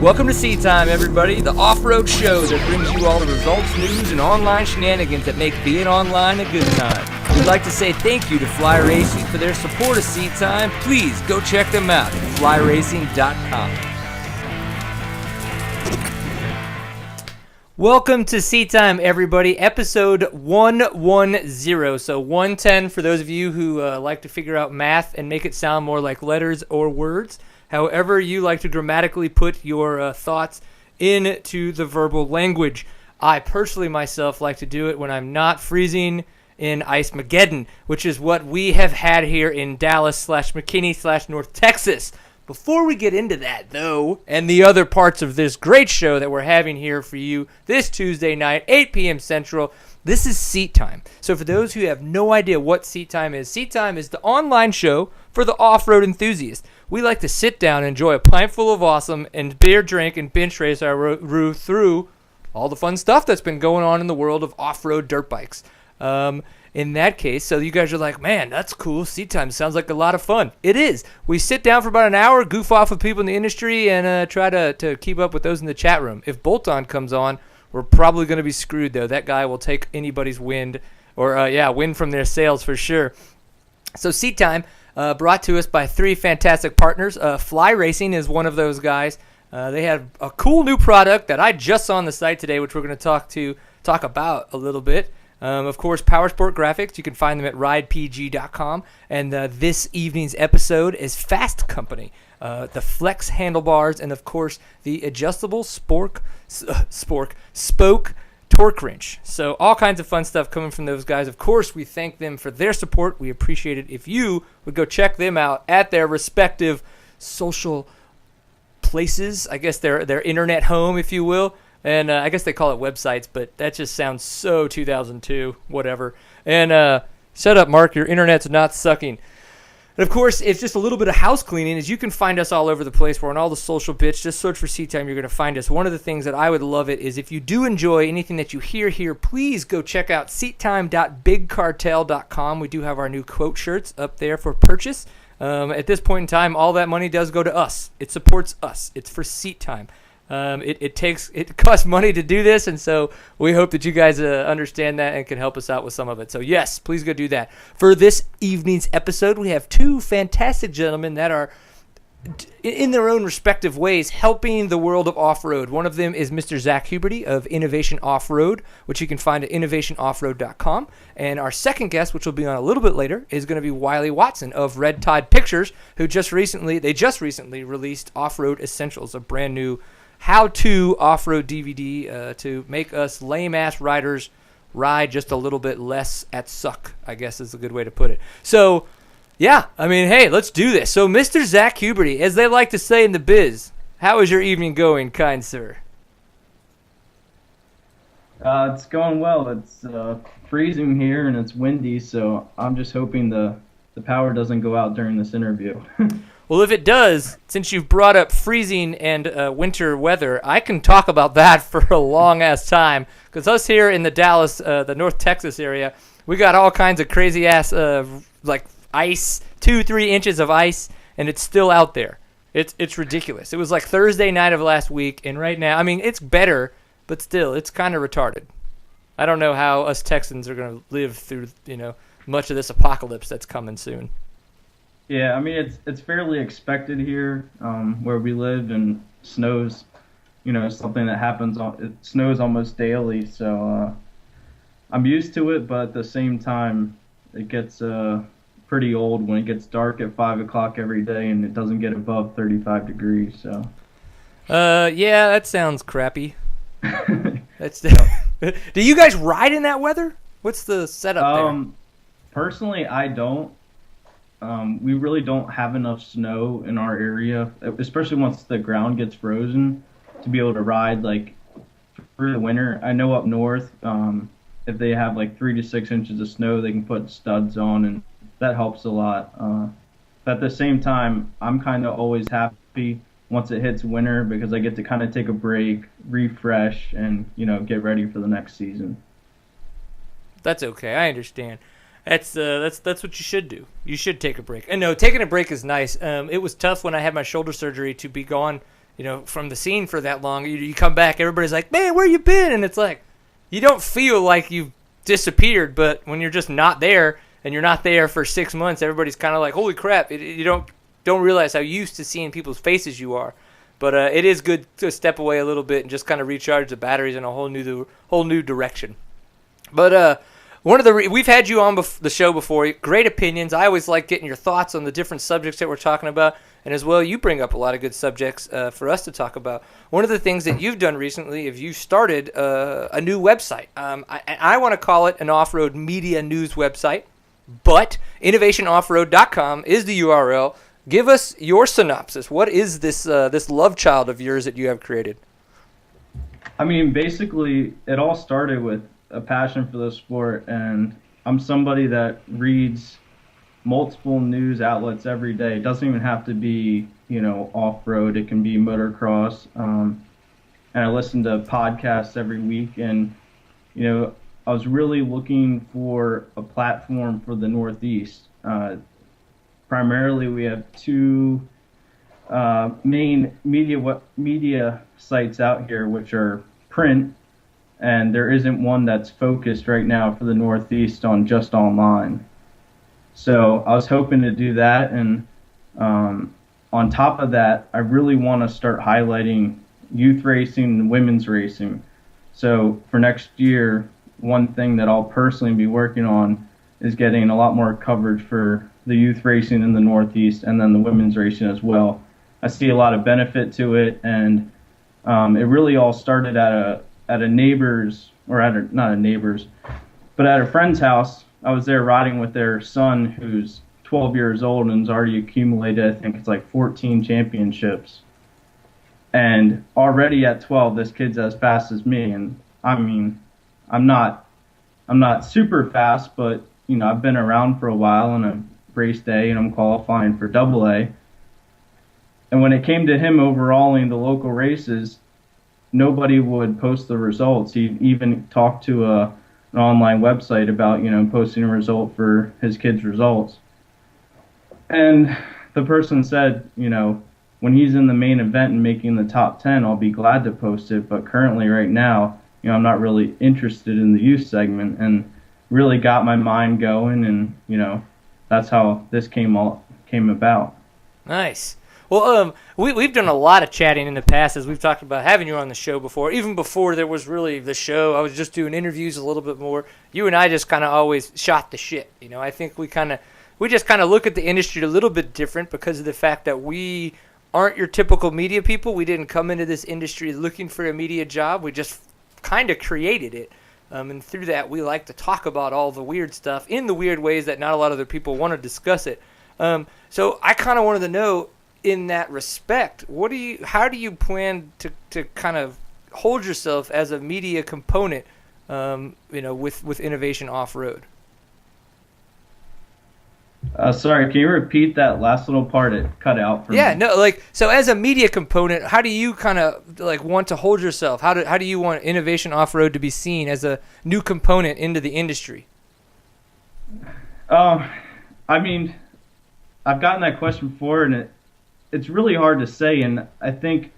Welcome to Seat Time, everybody, the off-road show that brings you all the results, news, and online shenanigans that make being online a good time. We'd like to say thank you to Fly Racing for their support of Seat Time. Please go check them out at flyracing.com. Welcome to Seat Time, everybody, episode 110. So 110 for those of you who like to figure out math and make it sound more like letters or words. However you like to grammatically put your thoughts into the verbal language. I personally myself like to do it when I'm not freezing in Ice-Mageddon, which is what we have had here in Dallas/McKinney/North Texas. Before we get into that, though, and the other parts of this great show that we're having here for you this Tuesday night, 8 p.m. Central, this is Seat Time. So for those who have no idea what Seat Time is the online show for the off-road enthusiast. We like to sit down and enjoy a pint full of awesome and beer drink and bench race our route through all the fun stuff that's been going on in the world of off-road dirt bikes. In that case, so you guys are like, man, that's cool. Seat Time sounds like a lot of fun. It is. We sit down for about an hour, goof off with people in the industry, and try to keep up with those in the chat room. If Bolt-On comes on, we're probably going to be screwed, though. That guy will take anybody's wind, or, wind from their sails for sure. So Seat Time, brought to us by three fantastic partners. Fly Racing is one of those guys. They have a cool new product that I just saw on the site today, which we're going to talk about a little bit. Of course, Powersport Graphics. You can find them at ridepg.com. And this evening's episode is Fast Company, the Flex handlebars, and, of course, the adjustable spoke torque wrench. So all kinds of fun stuff coming from those guys. Of course, we thank them for their support. We appreciate it if you would go check them out at their respective social places. I guess their internet home, if you will. And I guess they call it websites, but that just sounds so 2002, whatever. And shut up, Mark. Your internet's not sucking. And, of course, it's just a little bit of house cleaning, as you can find us all over the place. We're on all the social bits. Just search for Seat Time. You're going to find us. One of the things that I would love it is if you do enjoy anything that you hear here, please go check out seattime.bigcartel.com. We do have our new quote shirts up there for purchase. At this point in time, all that money does go to us. It supports us. It's for Seat Time. It costs money to do this, and so we hope that you guys understand that and can help us out with some of it. So yes, please go do that. For this evening's episode, we have two fantastic gentlemen that are, in their own respective ways, helping the world of off-road. One of them is Mr. Zack Huberty of Innovation Off-Road, which you can find at innovationoffroad.com. And our second guest, which will be on a little bit later, is going to be Wiley Watson of Red Tide Pictures, who just recently released Offroad Essentials, a brand new how-to off-road DVD to make us lame-ass riders ride just a little bit less at suck, I guess is a good way to put it. So, yeah, I mean, hey, let's do this. So, Mr. Zack Huberty, as they like to say in the biz, how is your evening going, kind sir? It's going well. It's freezing here and it's windy, so I'm just hoping the power doesn't go out during this interview. Well, if it does, since you've brought up freezing and winter weather, I can talk about that for a long-ass time. Because us here in the Dallas, the North Texas area, we got all kinds of crazy-ass, like ice, 2-3 inches of ice, and it's still out there. It's ridiculous. It was like Thursday night of last week, and right now, I mean, it's better, but still, it's kind of retarded. I don't know how us Texans are going to live through, much of this apocalypse that's coming soon. Yeah, I mean, it's fairly expected here where we live, and snows, something that happens. It snows almost daily, so I'm used to it, but at the same time, it gets pretty old when it gets dark at 5 o'clock every day and it doesn't get above 35 degrees, so. Yeah, that sounds crappy. That's Do you guys ride in that weather? What's the setup there? Personally, I don't. We really don't have enough snow in our area, especially once the ground gets frozen, to be able to ride like through the winter. I know up north, if they have like 3 to 6 inches of snow, they can put studs on, and that helps a lot. But at the same time, I'm kind of always happy once it hits winter because I get to kind of take a break, refresh, and get ready for the next season. That's okay. I understand. That's what you should do. You should take a break. And no, taking a break is nice. It was tough when I had my shoulder surgery to be gone from the scene for that long. You come back, everybody's like, man, where you been? And it's like, you don't feel like you've disappeared, but when you're just not there and you're not there for 6 months, everybody's kind of like, holy crap, you don't realize how used to seeing people's faces you are. But it is good to step away a little bit and just kind of recharge the batteries in a whole new direction. But we've had you on the show before. Great opinions. I always like getting your thoughts on the different subjects that we're talking about, and as well, you bring up a lot of good subjects for us to talk about. One of the things that you've done recently is you started a new website. I want to call it an off-road media news website, but innovationoffroad.com is the URL. Give us your synopsis. What is this love child of yours that you have created? I mean, basically, it all started with a passion for the sport, and I'm somebody that reads multiple news outlets every day. It doesn't even have to be, off-road. It can be motocross. And I listen to podcasts every week, and, I was really looking for a platform for the Northeast. Primarily, we have two main media sites out here, which are print, and there isn't one that's focused right now for the Northeast on just online. So I was hoping to do that, and on top of that, I really want to start highlighting youth racing and women's racing. So for next year, one thing that I'll personally be working on is getting a lot more coverage for the youth racing in the Northeast and then the women's racing as well. I see a lot of benefit to it, and it really all started at a neighbor's, or not a neighbor's, but at a friend's house. I was there riding with their son, who's 12 years old and has already accumulated, I think it's like 14 championships. And already at 12, this kid's as fast as me. And I mean, I'm not super fast, but I've been around for a while, and I've raced A, and I'm qualifying for double A. And when it came to him overalling the local races, nobody would post the results. He even talked to an online website about, posting a result for his kid's results. And the person said, when he's in the main event and making the top 10, I'll be glad to post it. But currently right now, I'm not really interested in the youth segment, and really got my mind going, and, that's how this came about. Nice. Well, we've done a lot of chatting in the past, as we've talked about having you on the show before. Even before there was really the show, I was just doing interviews a little bit more. You and I just kind of always shot the shit. I think we just kind of look at the industry a little bit different because of the fact that we aren't your typical media people. We didn't come into this industry looking for a media job. We just kind of created it. And through that, we like to talk about all the weird stuff in the weird ways that not a lot of other people want to discuss it. So I kind of wanted to know, in that respect, how do you plan to kind of hold yourself as a media component, with Innovation Off-Road? Sorry, can you repeat that last little part? It cut out for me. Yeah, no, so as a media component, how do you kind of want to hold yourself? How do you want Innovation Off-Road to be seen as a new component into the industry? I mean, I've gotten that question before, and it's really hard to say. And I think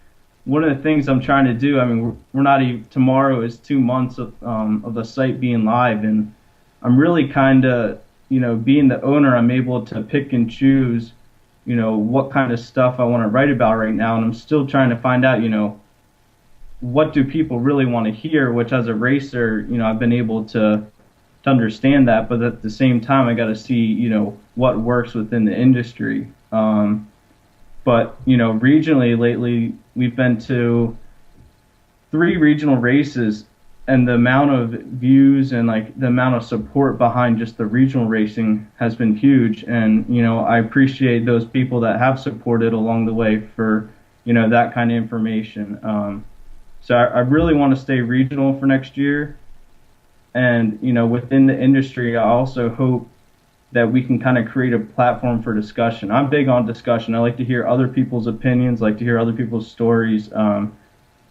one of the things I'm trying to do, I mean, we're not even, tomorrow is 2 months of the site being live, and I'm really kind of, being the owner, I'm able to pick and choose, what kind of stuff I want to write about right now. And I'm still trying to find out, what do people really want to hear, which as a racer, I've been able to understand that. But at the same time, I got to see, what works within the industry. But, regionally lately, we've been to 3 regional races, and the amount of views and the amount of support behind just the regional racing has been huge. And, I appreciate those people that have supported along the way for, that kind of information. So I really want to stay regional for next year. And, within the industry, I also hope that we can kind of create a platform for discussion. I'm big on discussion. I like to hear other people's opinions, like to hear other people's stories. So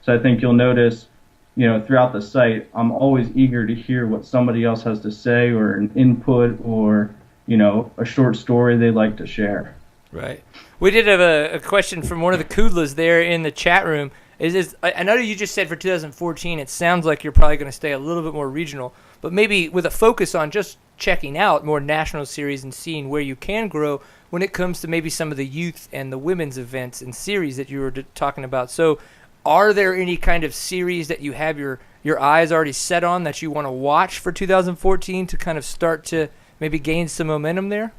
I think you'll notice, throughout the site, I'm always eager to hear what somebody else has to say, or an input, or, a short story they'd like to share. Right. We did have a question from one of the Kudlas there in the chat room. I know you just said for 2014, it sounds like you're probably going to stay a little bit more regional, but maybe with a focus on just checking out more national series and seeing where you can grow when it comes to maybe some of the youth and the women's events and series that you were talking about. So are there any kind of series that you have your eyes already set on that you want to watch for 2014 to kind of start to maybe gain some momentum there?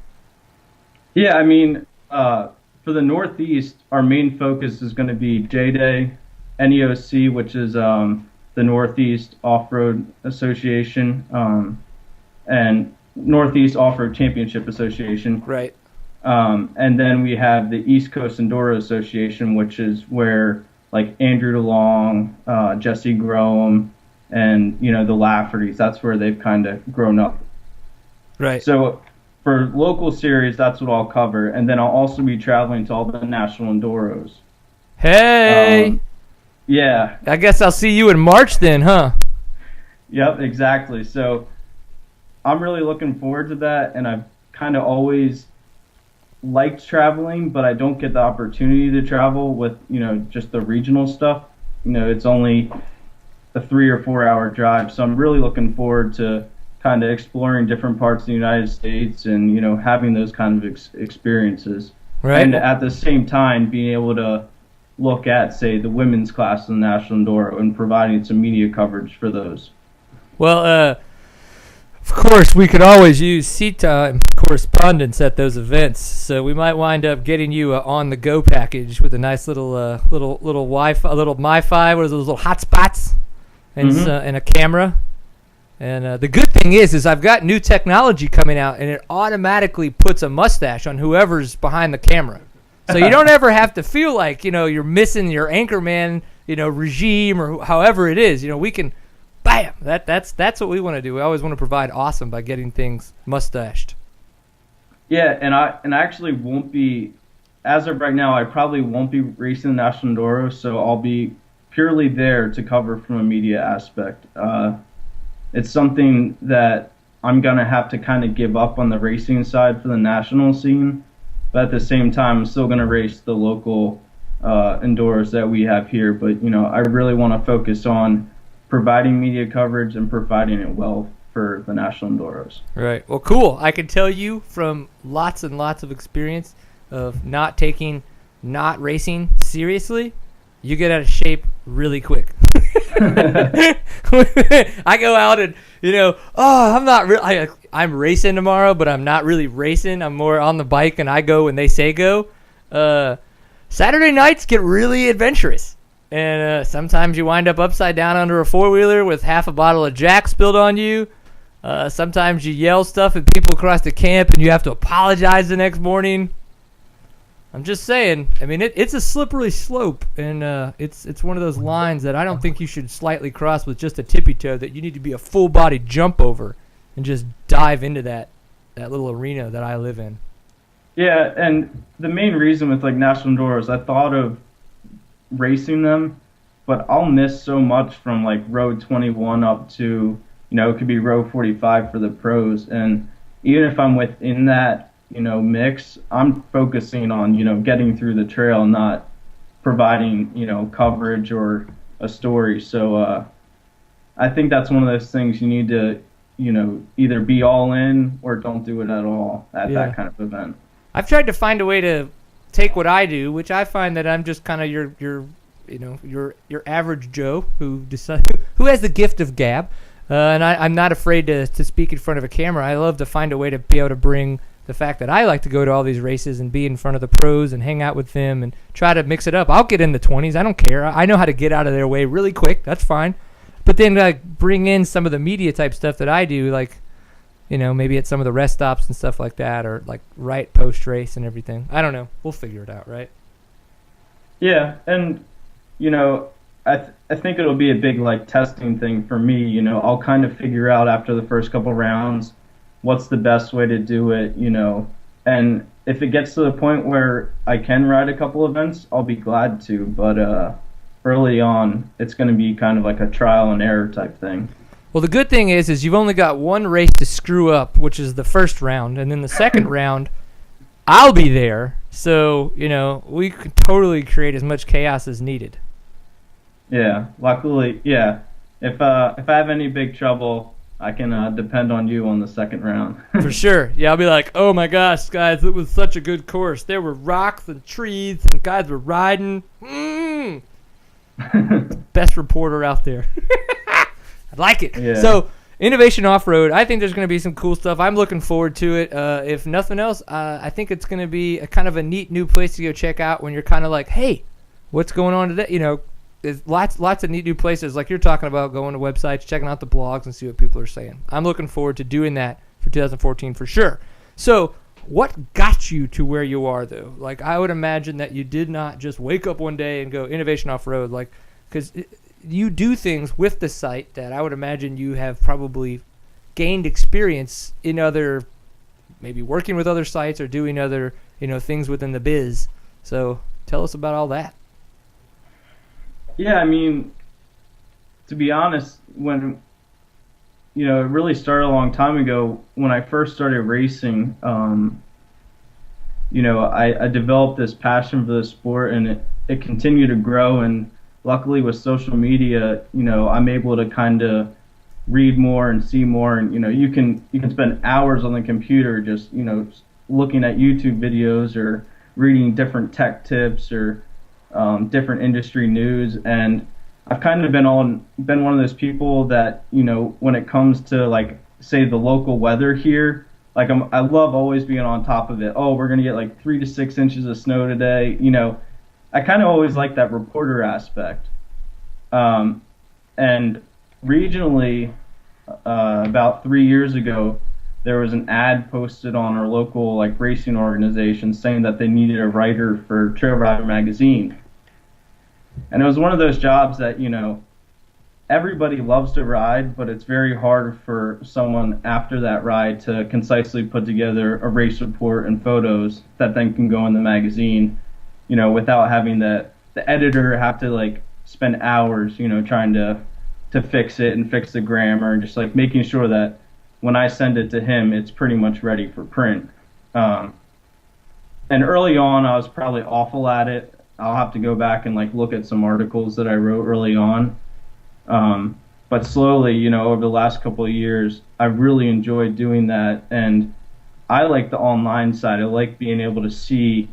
Yeah, I mean, for the Northeast, our main focus is going to be J-Day, NEOC, which is the Northeast Offroad Association, and Northeast Off-Road Championship Association. Right. And then we have the East Coast Enduro Association, which is where like Andrew DeLong, Jesse Graham, and the Laffertys. That's where they've kind of grown up. Right. So for local series, that's what I'll cover, and then I'll also be traveling to all the national enduros. Hey. Yeah. I guess I'll see you in March then, huh? Yep, exactly. So I'm really looking forward to that, and I've kind of always liked traveling, but I don't get the opportunity to travel with, just the regional stuff. It's only a 3 or 4 hour drive, so I'm really looking forward to kind of exploring different parts of the United States and, having those kind of experiences. Right. And at the same time, being able to look at, say, the women's class in the National Enduro and providing some media coverage for those. Well, of course, we could always use seat time correspondence at those events, so we might wind up getting you on the go package with a nice little Wi-Fi, little MiFi, what are those little hotspots, and and a camera. And the good thing is I've got new technology coming out, and it automatically puts a mustache on whoever's behind the camera, so you don't ever have to feel like you're missing your anchorman regime or however it is. We can. Bam! That's what we want to do. We always want to provide awesome by getting things mustached. Yeah, and I actually won't be, as of right now, I probably won't be racing the National Enduro, so I'll be purely there to cover from a media aspect. It's something that I'm going to have to kind of give up on the racing side for the national scene, but at the same time, I'm still going to race the local enduros that we have here. But, I really want to focus on providing media coverage and providing it well for the national enduros. Right. Well, cool. I can tell you from lots and lots of experience of not racing seriously, you get out of shape really quick. I go out and I'm racing tomorrow, but I'm not really racing. I'm more on the bike, and I go when they say go. Saturday nights get really adventurous. And sometimes you wind up upside down under a four-wheeler with half a bottle of Jack spilled on you. Sometimes you yell stuff at people across the camp, and you have to apologize the next morning. I'm just saying. I mean, it's a slippery slope, and it's one of those lines that I don't think you should slightly cross with just a tippy toe, that you need to be a full-body jump over and just dive into that little arena that I live in. Yeah, and the main reason with, National Enduros, I thought of racing them, but I'll miss so much from row 21 up to it could be row 45 for the pros, and even if I'm within that mix, I'm focusing on getting through the trail, not providing coverage or a story. So I think that's one of those things you need to either be all in or don't do it at all at that kind of event. I've tried to find a way to take what I do, which I find that I'm just kind of your average Joe who has the gift of gab, and I'm not afraid to speak in front of a camera. I love to find a way to be able to bring the fact that I like to go to all these races and be in front of the pros and hang out with them and try to mix it up. I'll get in the 20s. I don't care. I know how to get out of their way really quick. That's fine. But then bring in some of the media type stuff that I do, maybe at some of the rest stops and stuff like that, or right post race and everything. I don't know. We'll figure it out, right? Yeah, and I think it'll be a big testing thing for me. I'll kind of figure out after the first couple rounds what's the best way to do it. And if it gets to the point where I can ride a couple events, I'll be glad to. But early on, it's going to be kind of like a trial and error type thing. Well, the good thing is you've only got one race to screw up, which is the first round, and then the second round, I'll be there, So, we could totally create as much chaos as needed. Yeah, luckily, yeah. If I have any big trouble, I can depend on you on the second round. For sure. Yeah, I'll be like, oh my gosh, guys, it was such a good course. There were rocks and trees, and guys were riding. Best reporter out there. I like it. Yeah. So, Innovation Off-Road, I think there's going to be some cool stuff. I'm looking forward to it. If nothing else, I think it's going to be a kind of a neat new place to go check out when you're kind of like, hey, what's going on today? There's lots of neat new places like you're talking about, going to websites, checking out the blogs, and see what people are saying. I'm looking forward to doing that for 2014 for sure. So what got you to where you are, though? Like, I would imagine that you did not just wake up one day and go Innovation Off-Road, like, because you do things with the site that I would imagine you have probably gained experience in other, maybe working with other sites or doing other, things within the biz. So tell us about all that. Yeah, I mean, to be honest, when it really started a long time ago when I first started racing. I developed this passion for the sport, and it continued to grow. And luckily, with social media, I'm able to kind of read more and see more. And you can spend hours on the computer just looking at YouTube videos or reading different tech tips or different industry news. And I've kind of been one of those people that when it comes to, like, say, the local weather here, like, I love always being on top of it. Oh, we're gonna get like 3 to 6 inches of snow today. I kind of always like that reporter aspect. And regionally, about 3 years ago, there was an ad posted on our local, like, racing organization saying that they needed a writer for Trail Rider magazine. And it was one of those jobs that, everybody loves to ride, but it's very hard for someone after that ride to concisely put together a race report and photos that then can go in the magazine, without having the editor have to, like, spend hours, trying to fix it and fix the grammar and just, like, making sure that when I send it to him, it's pretty much ready for print. And early on, I was probably awful at it. I'll have to go back and, like, look at some articles that I wrote early on. But slowly, over the last couple of years, I really enjoyed doing that. And I like the online side. I like being able to see,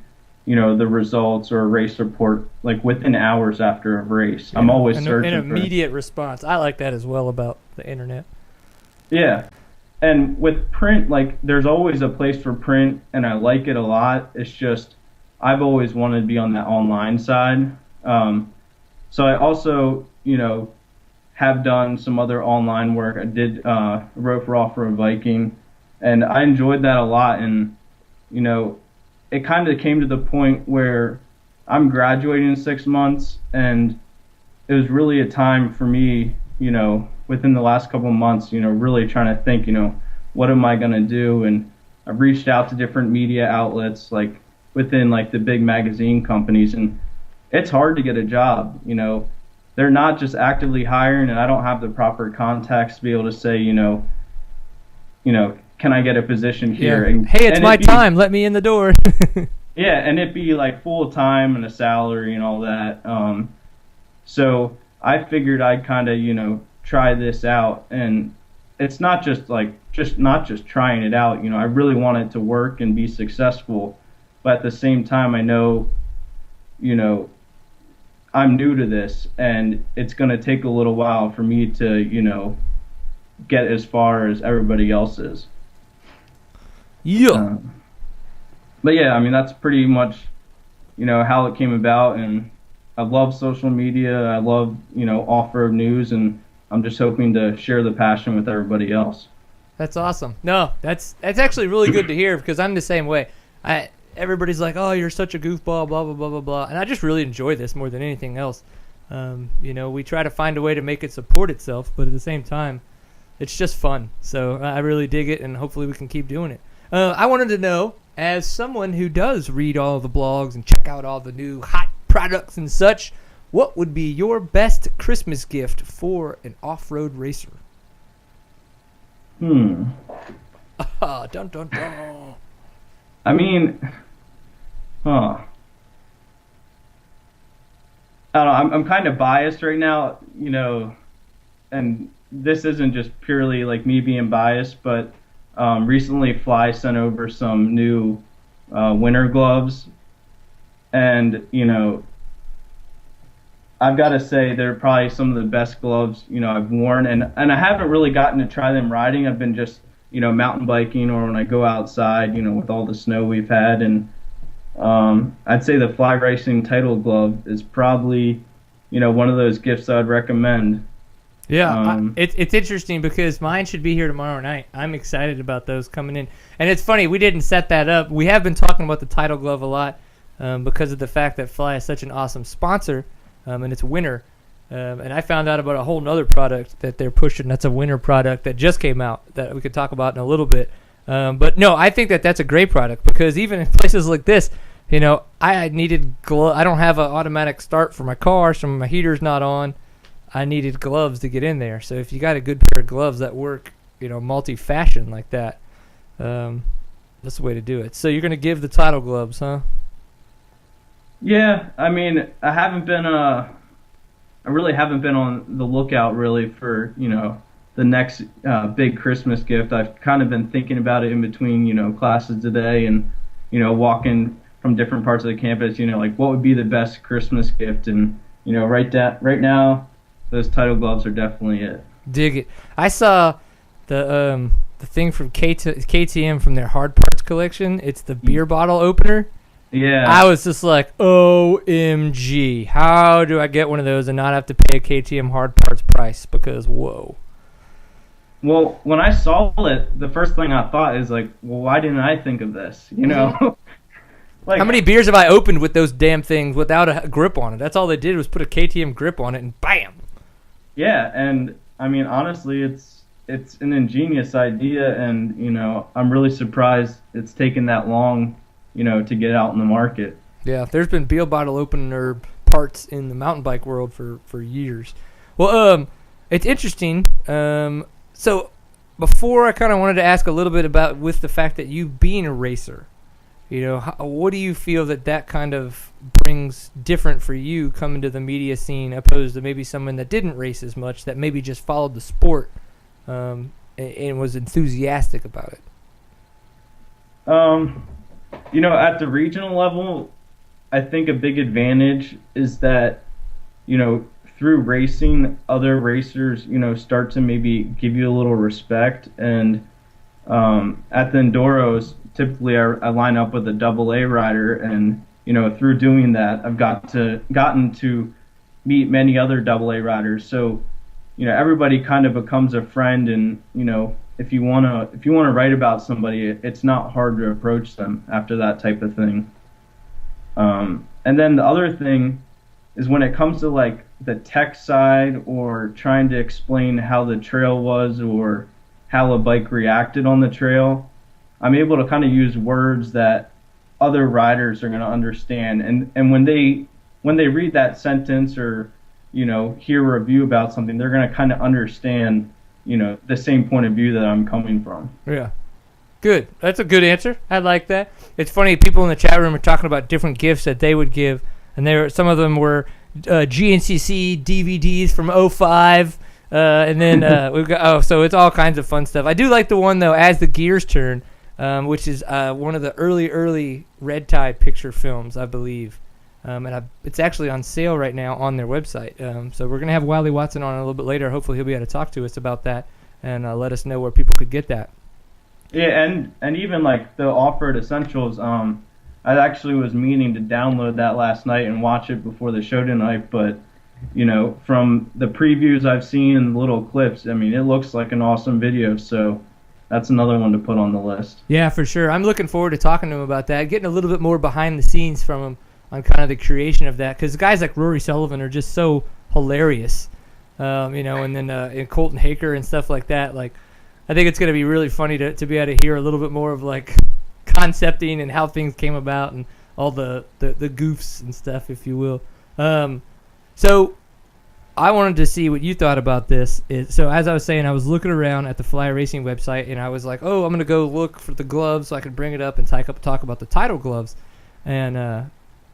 the results or a race report, like, within hours after a race. Yeah. I'm always searching for an immediate response. I like that as well about the internet. Yeah. And with print, like, there's always a place for print, and I like it a lot. It's just I've always wanted to be on that online side. So I also, have done some other online work. I did wrote for Offroad Viking, and I enjoyed that a lot. And it kind of came to the point where I'm graduating in 6 months, and it was really a time for me, within the last couple of months, really trying to think, what am I going to do? And I've reached out to different media outlets, like within, like, the big magazine companies, and it's hard to get a job. They're not just actively hiring, and I don't have the proper contacts to be able to say, can I get a position here? Yeah. Hey, it's my time. Let me in the door. Yeah, and it'd be like full time and a salary and all that. So I figured I'd kind of, try this out, and it's not just trying it out. I really want it to work and be successful, but at the same time, I know, I'm new to this, and it's going to take a little while for me to, get as far as everybody else is. Yeah. But yeah, I mean, that's pretty much, how it came about. And I love social media. I love, off-road news, and I'm just hoping to share the passion with everybody else. That's awesome. No, that's actually really good to hear, because I'm the same way. Everybody's like, oh, you're such a goofball, blah, blah, blah, blah, blah. And I just really enjoy this more than anything else. We try to find a way to make it support itself, but at the same time, it's just fun. So I really dig it, and hopefully we can keep doing it. I wanted to know, as someone who does read all the blogs and check out all the new hot products and such, what would be your best Christmas gift for an off-road racer? Dun, dun, dun. I mean, Huh. I don't know. I'm kind of biased right now, and this isn't just purely like me being biased, but recently Fly sent over some new winter gloves, and I've got to say they're probably some of the best gloves I've worn, and I haven't really gotten to try them riding. I've been just mountain biking or when I go outside, with all the snow we've had, and I'd say the Fly Racing Title glove is probably one of those gifts I'd recommend. Yeah, it's interesting because mine should be here tomorrow night. I'm excited about those coming in. And it's funny, we didn't set that up. We have been talking about the Title glove a lot because of the fact that Fly is such an awesome sponsor, and it's winter. And I found out about a whole nother product that they're pushing. That's a winter product that just came out that we could talk about in a little bit. But no, I think that that's a great product because even in places like this, I needed I don't have an automatic start for my car, so my heater's not on. I needed gloves to get in there. So if you got a good pair of gloves that work, multi-fashion like that, that's the way to do it. So you're going to give the Title gloves, huh? Yeah, I mean, I really haven't been on the lookout really for, the next big Christmas gift. I've kind of been thinking about it in between, classes today and, walking from different parts of the campus, like what would be the best Christmas gift. And, right now, those Title gloves are definitely it. Dig it. I saw the thing from KTM from their hard parts collection. It's the beer bottle opener. Yeah. I was just like, OMG. How do I get one of those and not have to pay a KTM hard parts price? Because, whoa. Well, when I saw it, the first thing I thought is like, well, why didn't I think of this? Like, how many beers have I opened with those damn things without a grip on it? That's all they did was put a KTM grip on it and bam. Yeah, and I mean, honestly, it's an ingenious idea, and I'm really surprised it's taken that long, to get out in the market. Yeah, there's been beer bottle opener parts in the mountain bike world for years. Well, it's interesting. So before I kind of wanted to ask a little bit about with the fact that you being a racer, what do you feel that kind of brings different for you coming to the media scene opposed to maybe someone that didn't race as much, that maybe just followed the sport and was enthusiastic about it? At the regional level, I think a big advantage is that, through racing, other racers, start to maybe give you a little respect. And at the Enduros, typically I line up with a AA rider, and through doing that, I've gotten to meet many other AA riders. So everybody kind of becomes a friend, and if you wanna write about somebody, it's not hard to approach them after that type of thing. And then the other thing is when it comes to like the tech side or trying to explain how the trail was or how a bike reacted on the trail, I'm able to kind of use words that other riders are going to understand. And when they read that sentence or, hear a review about something, they're going to kind of understand, the same point of view that I'm coming from. Yeah. Good. That's a good answer. I like that. It's funny, people in the chat room are talking about different gifts that they would give, and some of them were GNCC DVDs from '05, and then we've got so it's all kinds of fun stuff. I do like the one though, As the Gears Turn, which is one of the early Red Tide picture films, I believe, and it's actually on sale right now on their website. So we're gonna have Wiley Watson on a little bit later. Hopefully he'll be able to talk to us about that and let us know where people could get that. Yeah, and even like the Offroad Essentials, I actually was meaning to download that last night and watch it before the show tonight, but from the previews I've seen and little clips, I mean, it looks like an awesome video, so that's another one to put on the list. Yeah, for sure. I'm looking forward to talking to him about that, getting a little bit more behind the scenes from him on kind of the creation of that, because guys like Rory Sullivan are just so hilarious, and then and Colton Haker and stuff like that. Like, I think it's going to be really funny to be able to hear a little bit more of like concepting and how things came about and all the goofs and stuff, if you will. So I wanted to see what you thought about this. So as I was saying, I was looking around at the Fly Racing website, and I was like, oh, I'm going to go look for the gloves so I can bring it up and talk about the Title gloves. and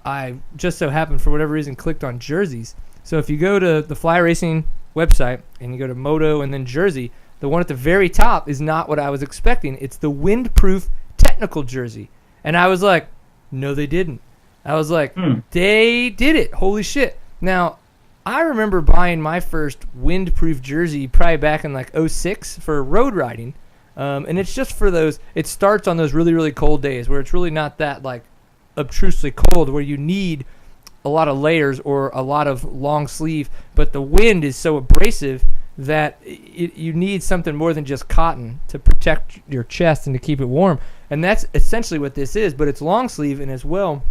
I just so happened, for whatever reason, clicked on jerseys. So if you go to the Fly Racing website and you go to Moto and then Jersey, the one at the very top is not what I was expecting. It's the windproof technical jersey. And I was like, no, they didn't. I was like, they did it. Holy shit. Now, I remember buying my first windproof jersey probably back in like 06 for road riding. And it's just for those, it starts on those really, really cold days where it's really not that like obtrusively cold, where you need a lot of layers or a lot of long sleeve, but the wind is so abrasive that you need something more than just cotton to protect your chest and to keep it warm. And that's essentially what this is, but it's long sleeve, and as well,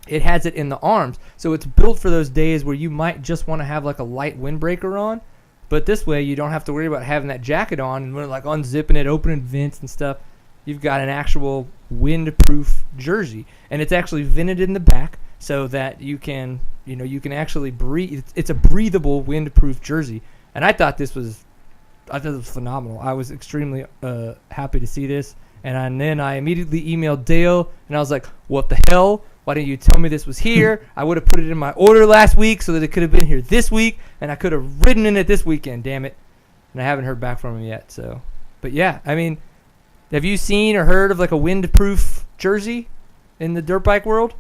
it has it in the arms. So it's built for those days where you might just want to have like a light windbreaker on, but this way you don't have to worry about having that jacket on and like unzipping it, opening vents and stuff. You've got an actual windproof jersey, and it's actually vented in the back so that you can actually breathe. It's a breathable windproof jersey, and I thought this was phenomenal. I was extremely happy to see this, and then I immediately emailed Dale, and I was like, "What the hell? Why didn't you tell me this was here? I would have put it in my order last week so that it could have been here this week, and I could have ridden in it this weekend. Damn it!" And I haven't heard back from him yet. So, but yeah, I mean, have you seen or heard of like a windproof jersey in the dirt bike world?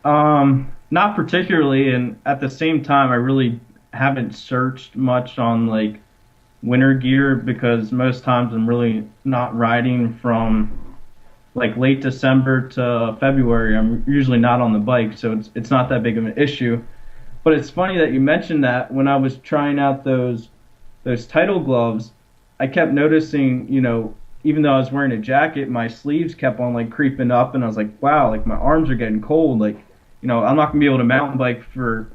Not particularly, and at the same time, I really haven't searched much on like winter gear, because most times I'm really not riding from like late December to February. I'm usually not on the bike, so it's not that big of an issue. But it's funny that you mentioned that. When I was trying out those Tidal gloves, I kept noticing, even though I was wearing a jacket, my sleeves kept on like creeping up, and I was like, wow, like my arms are getting cold. Like, I'm not gonna be able to mountain bike for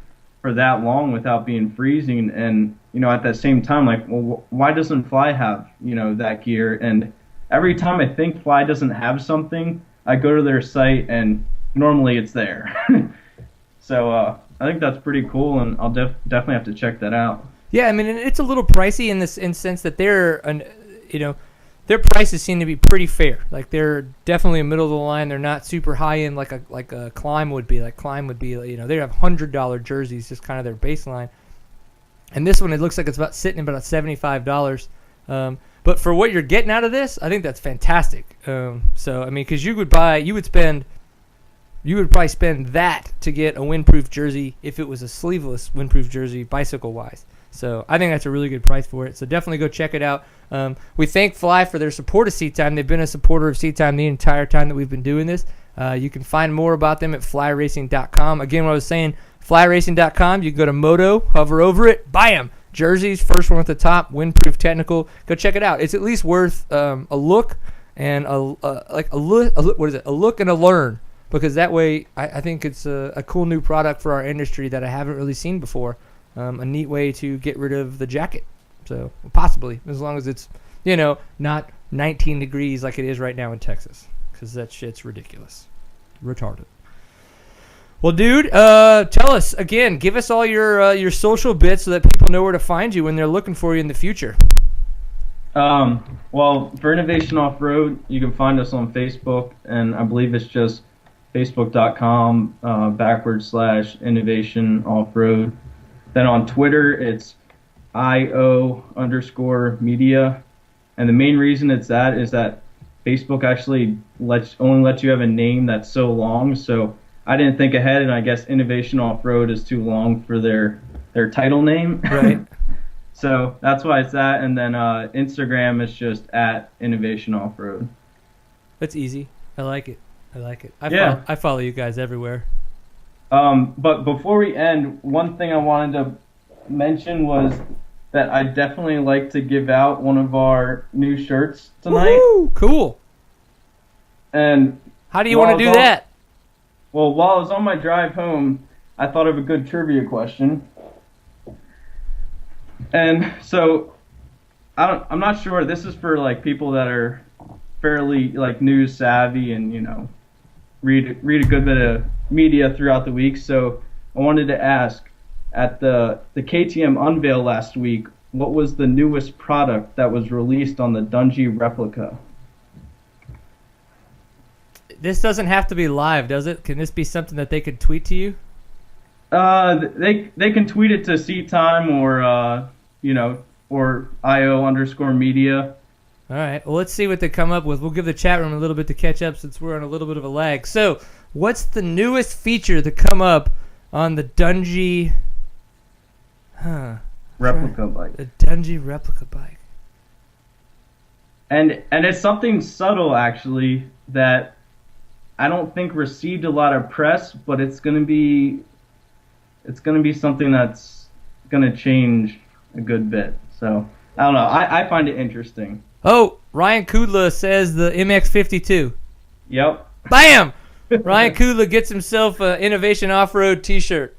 that long without being freezing. And at that same time, like, well, why doesn't Fly have that gear? And every time I think Fly doesn't have something, I go to their site and normally it's there. So I think that's pretty cool, and I'll definitely have to check that out. Yeah, I mean, it's a little pricey in sense that their prices seem to be pretty fair. Like, they're definitely middle of the line. They're not super high end like a Climb would be. Like Climb would be, they have $100 jerseys, just kind of their baseline. And this one, it looks like it's sitting about $75. But for what you're getting out of this, I think that's fantastic. So I mean, because you would probably spend that to get a windproof jersey if it was a sleeveless windproof jersey, bicycle wise. So I think that's a really good price for it. So definitely go check it out. We thank Fly for their support of Seat Time. They've been a supporter of Seat Time the entire time that we've been doing this. You can find more about them at flyracing.com. Again, what I was saying, flyracing.com. You can go to Moto, hover over it, buy them. Jerseys, first one at the top, windproof technical. Go check it out. It's at least worth a look and a look and a learn, because that way I think it's a cool new product for our industry that I haven't really seen before. A neat way to get rid of the jacket. So possibly, as long as it's not 19 degrees like it is right now in Texas, because that shit's ridiculous, retarded. Well, dude, tell us again. Give us all your social bits so that people know where to find you when they're looking for you in the future. Well, for Innovation Off-Road, you can find us on Facebook, and I believe it's just facebook.com /Innovation Off-Road. Then on Twitter, it's IO_media. And the main reason it's that is that Facebook actually only lets you have a name that's so long. So I didn't think ahead, and I guess Innovation Off-Road is too long for their title name. Right. So that's why it's that. And then Instagram is just @Innovation Off-Road. That's easy. I like it. I follow you guys everywhere. But before we end, one thing I wanted to mention was that I definitely like to give out one of our new shirts tonight. Woo! Cool. And how do you want to do that? Well, while I was on my drive home, I thought of a good trivia question. And so I'm not sure. This is for like people that are fairly like news savvy and read a good bit of media throughout the week. So I wanted to ask, at the KTM unveil last week, what was the newest product that was released on the Dungey replica? this doesn't have to be live, does it? Can this be something that they could tweet to you? They can tweet it to Seat Time or or IO_media. All right. Well, let's see what they come up with. We'll give the chat room a little bit to catch up since we're on a little bit of a lag. So, what's the newest feature to come up on the Dungy replica bike? The Dungy replica bike. And it's something subtle actually that I don't think received a lot of press, but it's gonna be something that's gonna change a good bit. So I don't know. I find it interesting. Oh, Ryan Kudla says the MX52. Yep. Bam! Ryan Kudla gets himself an Innovation Off-Road T-shirt.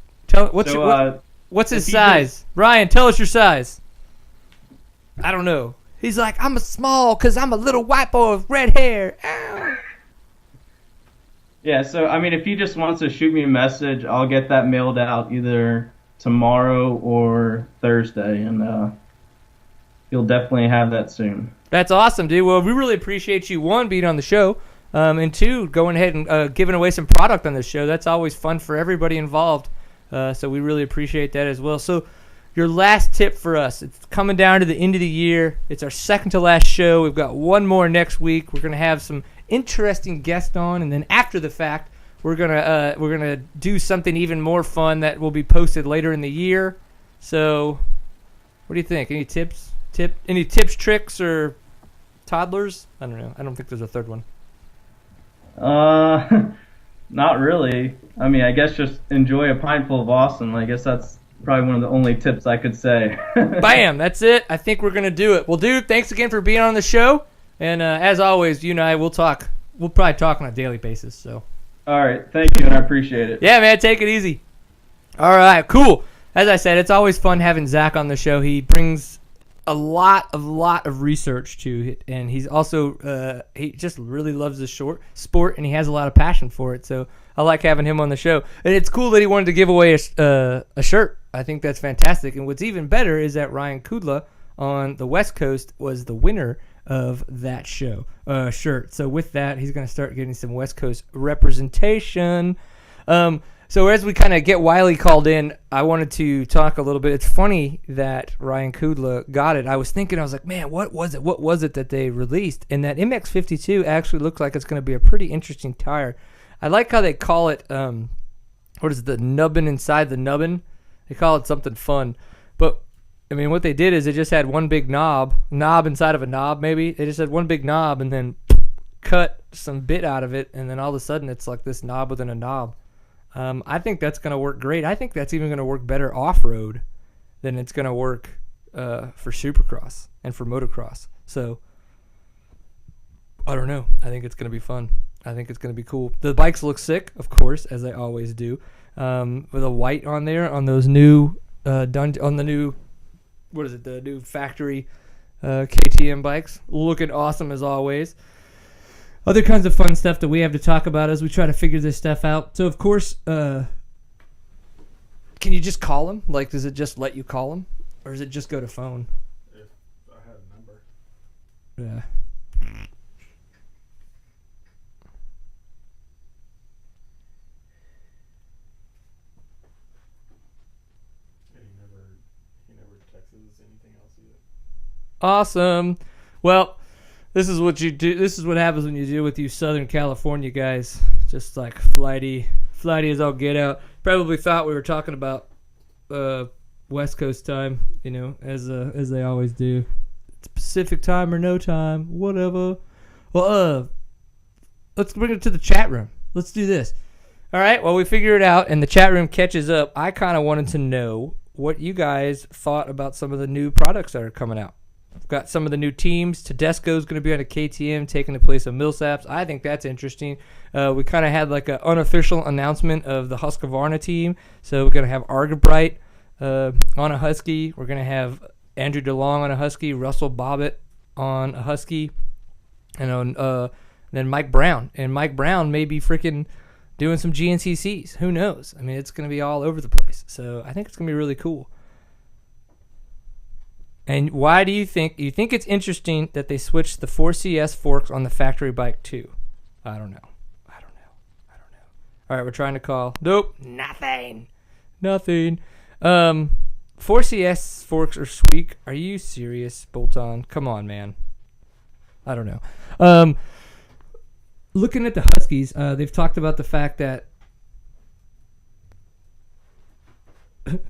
What's his size? Ryan, tell us your size. I don't know. He's like, I'm a small because I'm a little white boy with red hair. Ow. Yeah, so, I mean, if he just wants to shoot me a message, I'll get that mailed out either tomorrow or Thursday, and you'll definitely have that soon. That's awesome, dude. Well, we really appreciate you, one, being on the show, and two, going ahead and giving away some product on this show. That's always fun for everybody involved, so we really appreciate that as well. So your last tip for us, it's coming down to the end of the year. It's our second to last show. We've got one more next week. We're going to have some interesting guests on, and then after the fact, we're gonna do something even more fun that will be posted later in the year. So, what do you think? Any tips? Any tips, tricks, or toddlers? I don't know. I don't think there's a third one. Not really. I mean, I guess just enjoy a pint full of awesome. I guess that's probably one of the only tips I could say. Bam! That's it. I think we're gonna do it. Well, dude, thanks again for being on the show. And as always, you and I will talk. We'll probably talk on a daily basis. So. All right. Thank you, and I appreciate it. Yeah, man. Take it easy. All right. Cool. As I said, it's always fun having Zach on the show. He brings a lot of research to it, and he's also he just really loves the sport, and he has a lot of passion for it. So I like having him on the show. And it's cool that he wanted to give away a shirt. I think that's fantastic. And what's even better is that Ryan Kudla on the West Coast was the winner of that shirt. So with that, he's going to start getting some West Coast representation. So as we kind of get Wiley called in, I wanted to talk a little bit. It's funny that Ryan Kudla got it. I was like, man, what was it that they released? And that MX52 actually looks like it's going to be a pretty interesting tire. I like how they call it, what is it, the nubbin inside the nubbin? They call it something fun. But I mean, what they did is they just had one big knob inside of a knob, maybe. They just had one big knob and then cut some bit out of it, and then all of a sudden it's like this knob within a knob. I think that's going to work great. I think that's even going to work better off-road than it's going to work for Supercross and for motocross. So, I don't know. I think it's going to be fun. I think it's going to be cool. The bikes look sick, of course, as they always do. With a white on there on those new the new factory KTM bikes. Looking awesome as always. Other kinds of fun stuff that we have to talk about as we try to figure this stuff out. So, of course, can you just call him? Like, does it just let you call him? Or does it just go to phone? If I had a number. Yeah. He never texts us anything else either. Awesome. Well, this is what you do. This is what happens when you deal with you Southern California guys. Just like flighty as all get out. Probably thought we were talking about West Coast time, as they always do. It's Pacific time or no time, whatever. Well, let's bring it to the chat room. Let's do this. All right. Well, we figure it out, and the chat room catches up. I kind of wanted to know what you guys thought about some of the new products that are coming out. We've got some of the new teams. Tedesco's going to be on a KTM, taking the place of Millsaps. I think that's interesting. We kind of had like an unofficial announcement of the Husqvarna team. So we're going to have Argabright on a Husky. We're going to have Andrew DeLong on a Husky, Russell Bobbitt on a Husky, and then Mike Brown. And Mike Brown may be freaking doing some GNCCs. Who knows? I mean, it's going to be all over the place. So I think it's going to be really cool. And why do you think it's interesting that they switched the 4CS forks on the factory bike too? I don't know. All right, we're trying to call. Nope, nothing. 4CS forks are squeak. Are you serious, Bolt-On? Come on, man. I don't know. Looking at the Huskies, they've talked about the fact that.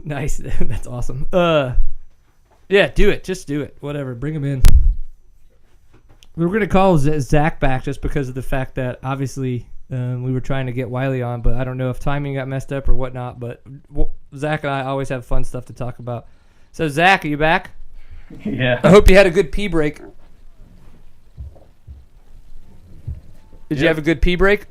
Nice, that's awesome. Yeah, do it. Just do it. Whatever. Bring him in. We were gonna call Zach back just because of the fact that obviously we were trying to get Wiley on, but I don't know if timing got messed up or whatnot. But Zach and I always have fun stuff to talk about. So Zach, are you back? Yeah. I hope you had a good pee break. Did you have a good pee break?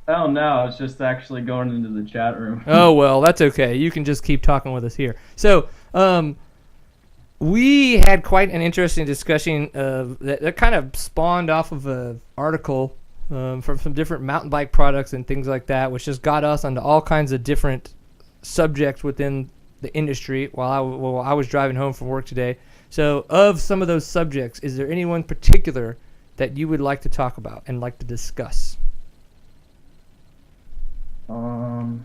Oh no, I was just actually going into the chat room. Oh well, that's okay. You can just keep talking with us here. So, we had quite an interesting discussion that kind of spawned off of an article from some different mountain bike products and things like that, which just got us onto all kinds of different subjects within the industry while I was driving home from work today. So, of some of those subjects, is there anyone particular that you would like to talk about and like to discuss? I don't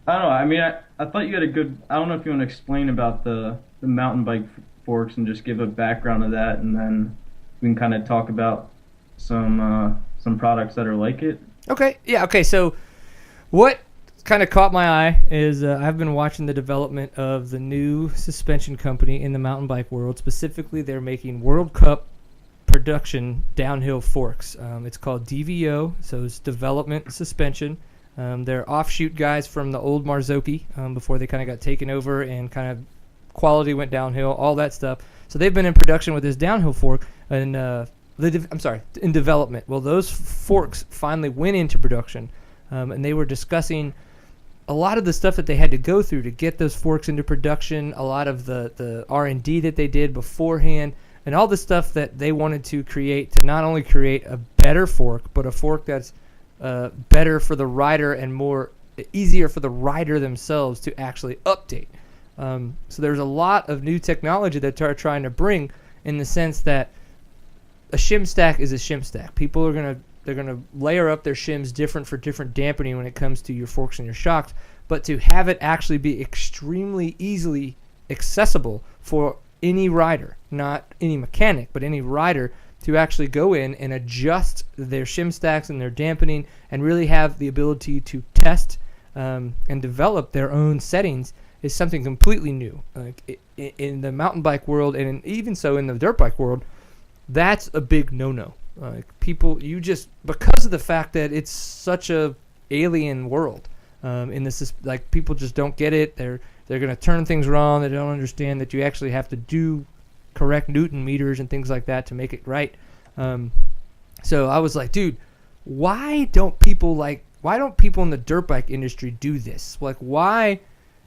know. I mean, I thought you had a good. I don't know if you want to explain about the mountain bike forks and just give a background of that, and then we can kind of talk about some products that are like it. Okay. Yeah. Okay. So, what kind of caught my eye is I've been watching the development of the new suspension company in the mountain bike world. Specifically, they're making World Cup production downhill forks. It's called DVO, so it's Development Suspension. They're offshoot guys from the old Marzocchi before they kind of got taken over and kind of quality went downhill, all that stuff. So they've been in production with this downhill fork and in development. Well, those forks finally went into production, and they were discussing a lot of the stuff that they had to go through to get those forks into production, a lot of the R&D that they did beforehand, and all the stuff that they wanted to create to not only create a better fork, but a fork that's better for the rider and more easier for the rider themselves to actually update. So there's a lot of new technology that they're trying to bring in the sense that a shim stack is a shim stack. People are they're gonna layer up their shims different for different dampening when it comes to your forks and your shocks, but to have it actually be extremely easily accessible for any rider, not any mechanic, but any rider to actually go in and adjust their shim stacks and their dampening and really have the ability to test and develop their own settings is something completely new. Like in the mountain bike world and even so in the dirt bike world, that's a big no-no. People, because of the fact that it's such a alien world, in this, like people just don't get it. They're going to turn things wrong. They don't understand that you actually have to do correct Newton meters and things like that to make it right. So I was like, dude, why don't people in the dirt bike industry do this? Like, why?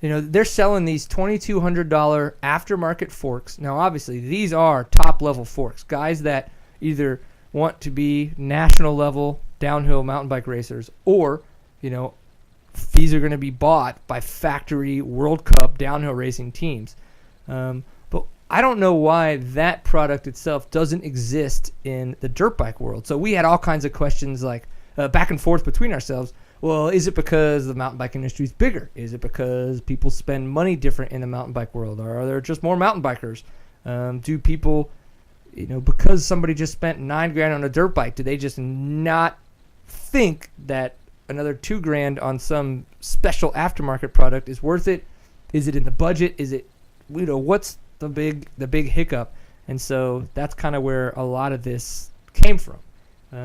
They're selling these $2,200 aftermarket forks. Now, obviously, these are top-level forks. Guys that either want to be national-level downhill mountain bike racers or, these are going to be bought by factory World Cup downhill racing teams. But I don't know why that product itself doesn't exist in the dirt bike world. So we had all kinds of questions like back and forth between ourselves. Well, is it because the mountain bike industry is bigger? Is it because people spend money different in the mountain bike world? Or are there just more mountain bikers? Do people, because somebody just spent $9,000 on a dirt bike, do they just not think that another $2,000 on some special aftermarket product is worth it? Is it in the budget? Is it, what's the big hiccup? And so that's kind of where a lot of this came from.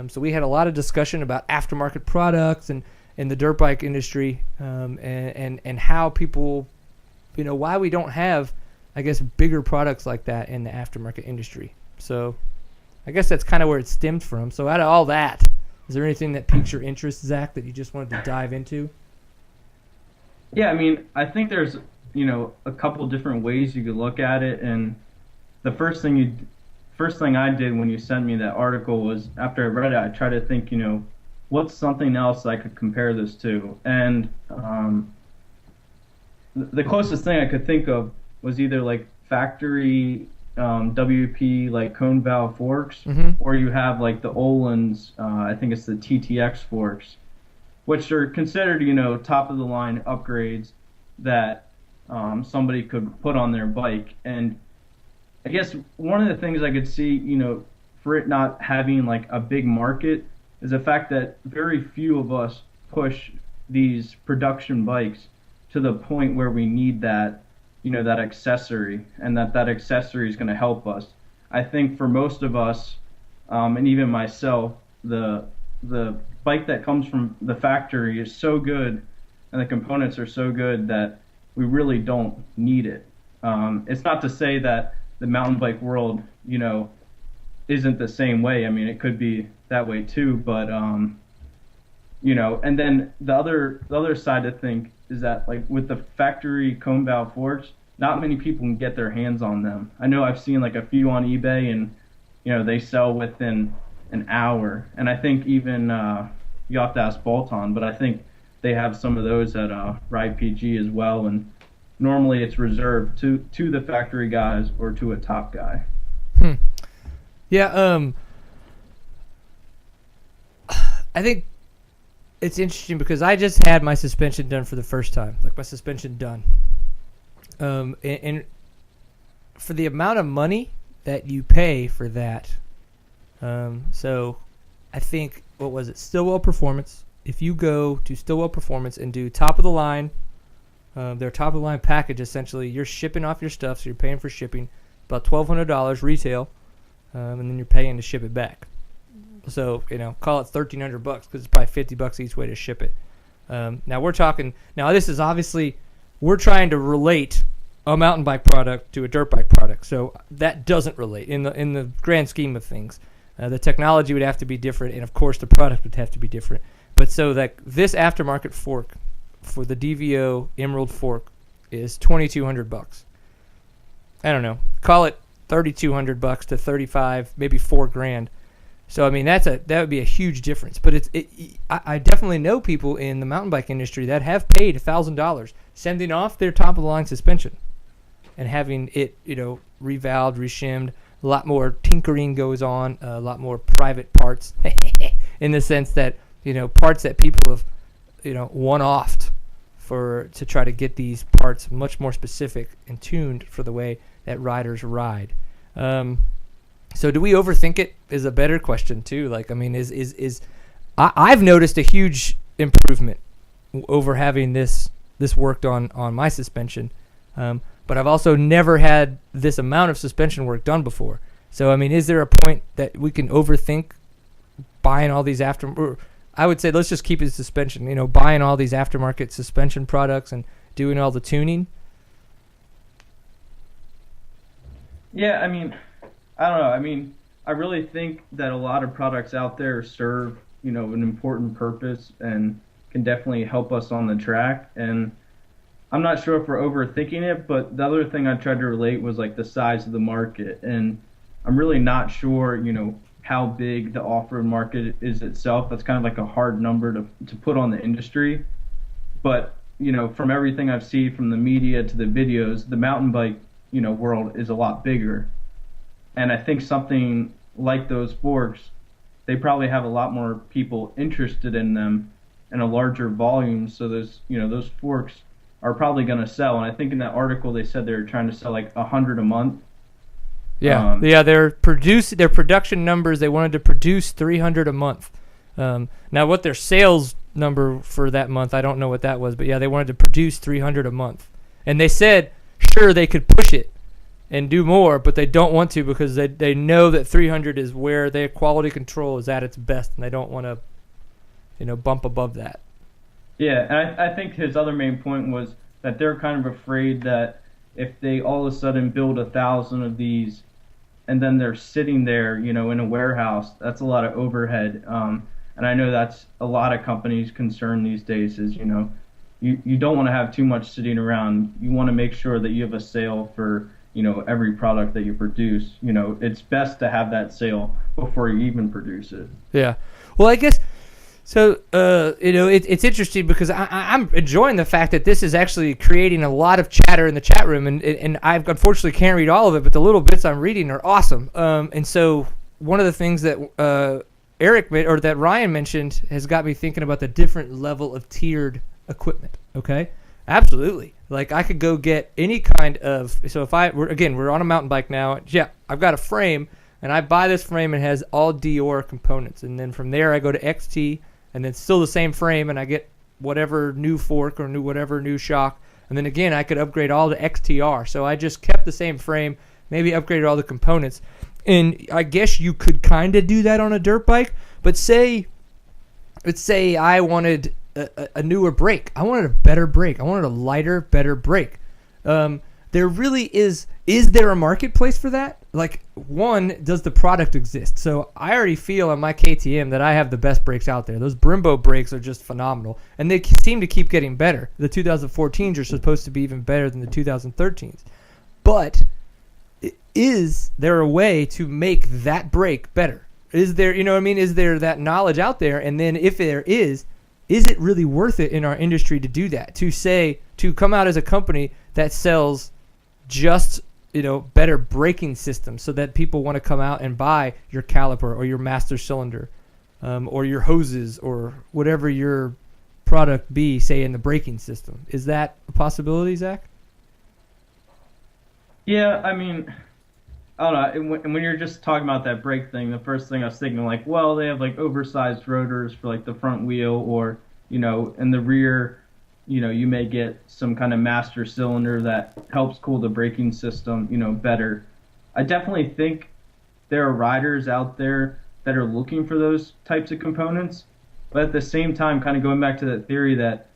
So we had a lot of discussion about aftermarket products and in the dirt bike industry, and how people, why we don't have, I guess, bigger products like that in the aftermarket industry. So I guess that's kind of where it stemmed from. So out of all that, is there anything that piques your interest, Zach, that you just wanted to dive into? Yeah, I mean, I think there's, a couple different ways you could look at it. And the first thing I did when you sent me that article was, after I read it, I tried to think, what's something else I could compare this to? And the closest thing I could think of was either like factory WP like cone valve forks, or you have like the Olin's, I think it's the TTX forks, which are considered, top of the line upgrades that somebody could put on their bike. And I guess one of the things I could see, for it not having like a big market is the fact that very few of us push these production bikes to the point where we need that, that accessory, and that accessory is going to help us. I think for most of us, and even myself, the bike that comes from the factory is so good, and the components are so good that we really don't need it. It's not to say that the mountain bike world, isn't the same way. I mean, it could be that way too, but and then the other side I think is that, like, with the factory cone valve forks, not many people can get their hands on them. I know I've seen like a few on eBay, and they sell within an hour. And I think even you have to ask Bolton, but I think they have some of those at Ride PG as well. And normally it's reserved to the factory guys or to a top guy. Yeah. I think it's interesting because I just had my suspension done for the first time, like my suspension done. And for the amount of money that you pay for that, so I think, what was it, Stillwell Performance? If you go to Stillwell Performance and do top of the line, their top of the line package, essentially, you're shipping off your stuff, so you're paying for shipping, about $1,200 retail, and then you're paying to ship it back. So, call it $1,300 because it's probably $50 each way to ship it. Now we're talking. Now this is obviously, we're trying to relate a mountain bike product to a dirt bike product, so that doesn't relate in the grand scheme of things. The technology would have to be different, and of course the product would have to be different. But so that this aftermarket fork for the DVO Emerald fork is $2,200. I don't know. Call it $3,200 to $35, maybe $4,000. So I mean that would be a huge difference. But I definitely know people in the mountain bike industry that have paid $1,000 sending off their top of the line suspension and having it revalved, reshimmed. A lot more tinkering goes on, a lot more private parts in the sense that parts that people have one-offed to try to get these parts much more specific and tuned for the way that riders ride. So do we overthink it is a better question too. Like, I mean, I've noticed a huge improvement over having this worked on my suspension. But I've also never had this amount of suspension work done before. So, I mean, is there a point that we can overthink buying all these I would say let's just keep it suspension, buying all these aftermarket suspension products and doing all the tuning? Yeah, I mean, I don't know. I mean, I really think that a lot of products out there serve, an important purpose and can definitely help us on the track. And I'm not sure if we're overthinking it, but the other thing I tried to relate was like the size of the market. And I'm really not sure, how big the off-road market is itself. That's kind of like a hard number to put on the industry. But, from everything I've seen from the media to the videos, the mountain bike, world is a lot bigger. And I think something like those forks, they probably have a lot more people interested in them and a larger volume. So those forks are probably going to sell. And I think in that article they said they were trying to sell like 100 a month. Yeah, their production numbers, they wanted to produce 300 a month. Now what their sales number for that month, I don't know what that was, but yeah, they wanted to produce 300 a month. And they said, sure, they could push it and do more, but they don't want to because they know that 300 is where their quality control is at its best, and they don't want to, bump above that. Yeah, and I think his other main point was that they're kind of afraid that if they all of a sudden build 1,000 of these and then they're sitting there, in a warehouse, that's a lot of overhead. And I know that's a lot of companies' concern these days is, you don't want to have too much sitting around. You want to make sure that you have a sale for, every product that you produce. It's best to have that sale before you even produce it. Yeah. Well, I guess, So, it's interesting because I'm enjoying the fact that this is actually creating a lot of chatter in the chat room, and I unfortunately can't read all of it, but the little bits I'm reading are awesome. And so one of the things that that Ryan mentioned has got me thinking about the different level of tiered equipment. Okay, absolutely. Like I could go get any kind of. So if we're on a mountain bike now. Yeah, I've got a frame, and I buy this frame and it has all Dior components, and then from there I go to XT. And then still the same frame, and I get whatever new fork or whatever new shock. And then again, I could upgrade all to XTR. So I just kept the same frame, maybe upgraded all the components. And I guess you could kind of do that on a dirt bike. But let's say I wanted a newer brake. I wanted a better brake. I wanted a lighter, better brake. There really is there a marketplace for that? Like, one, does the product exist? So I already feel on my KTM that I have the best brakes out there. Those Brembo brakes are just phenomenal, and they seem to keep getting better. The 2014s are supposed to be even better than the 2013s. But is there a way to make that brake better? Is there, is there that knowledge out there? And then if there is it really worth it in our industry to do that? To come out as a company that sells just better braking systems so that people want to come out and buy your caliper or your master cylinder or your hoses or whatever your product be, say, in the braking system. Is that a possibility, Zach? Yeah, I mean, I don't know. When you're just talking about that brake thing, the first thing I was thinking, like, well, they have, like, oversized rotors for, like, the front wheel or, in the rear, you may get some kind of master cylinder that helps cool the braking system, better. I definitely think there are riders out there that are looking for those types of components, but at the same time, kind of going back to that theory that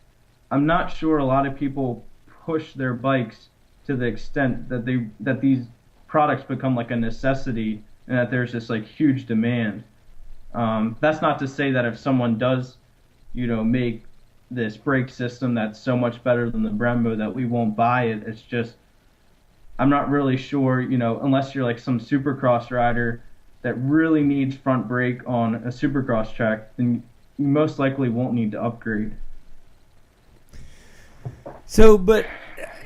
I'm not sure a lot of people push their bikes to the extent that these products become like a necessity and that there's this like huge demand. That's not to say that if someone does, make this brake system that's so much better than the Brembo that we won't buy it. It's just I'm not really sure, unless you're like some supercross rider that really needs front brake on a supercross track, then you most likely won't need to upgrade. So,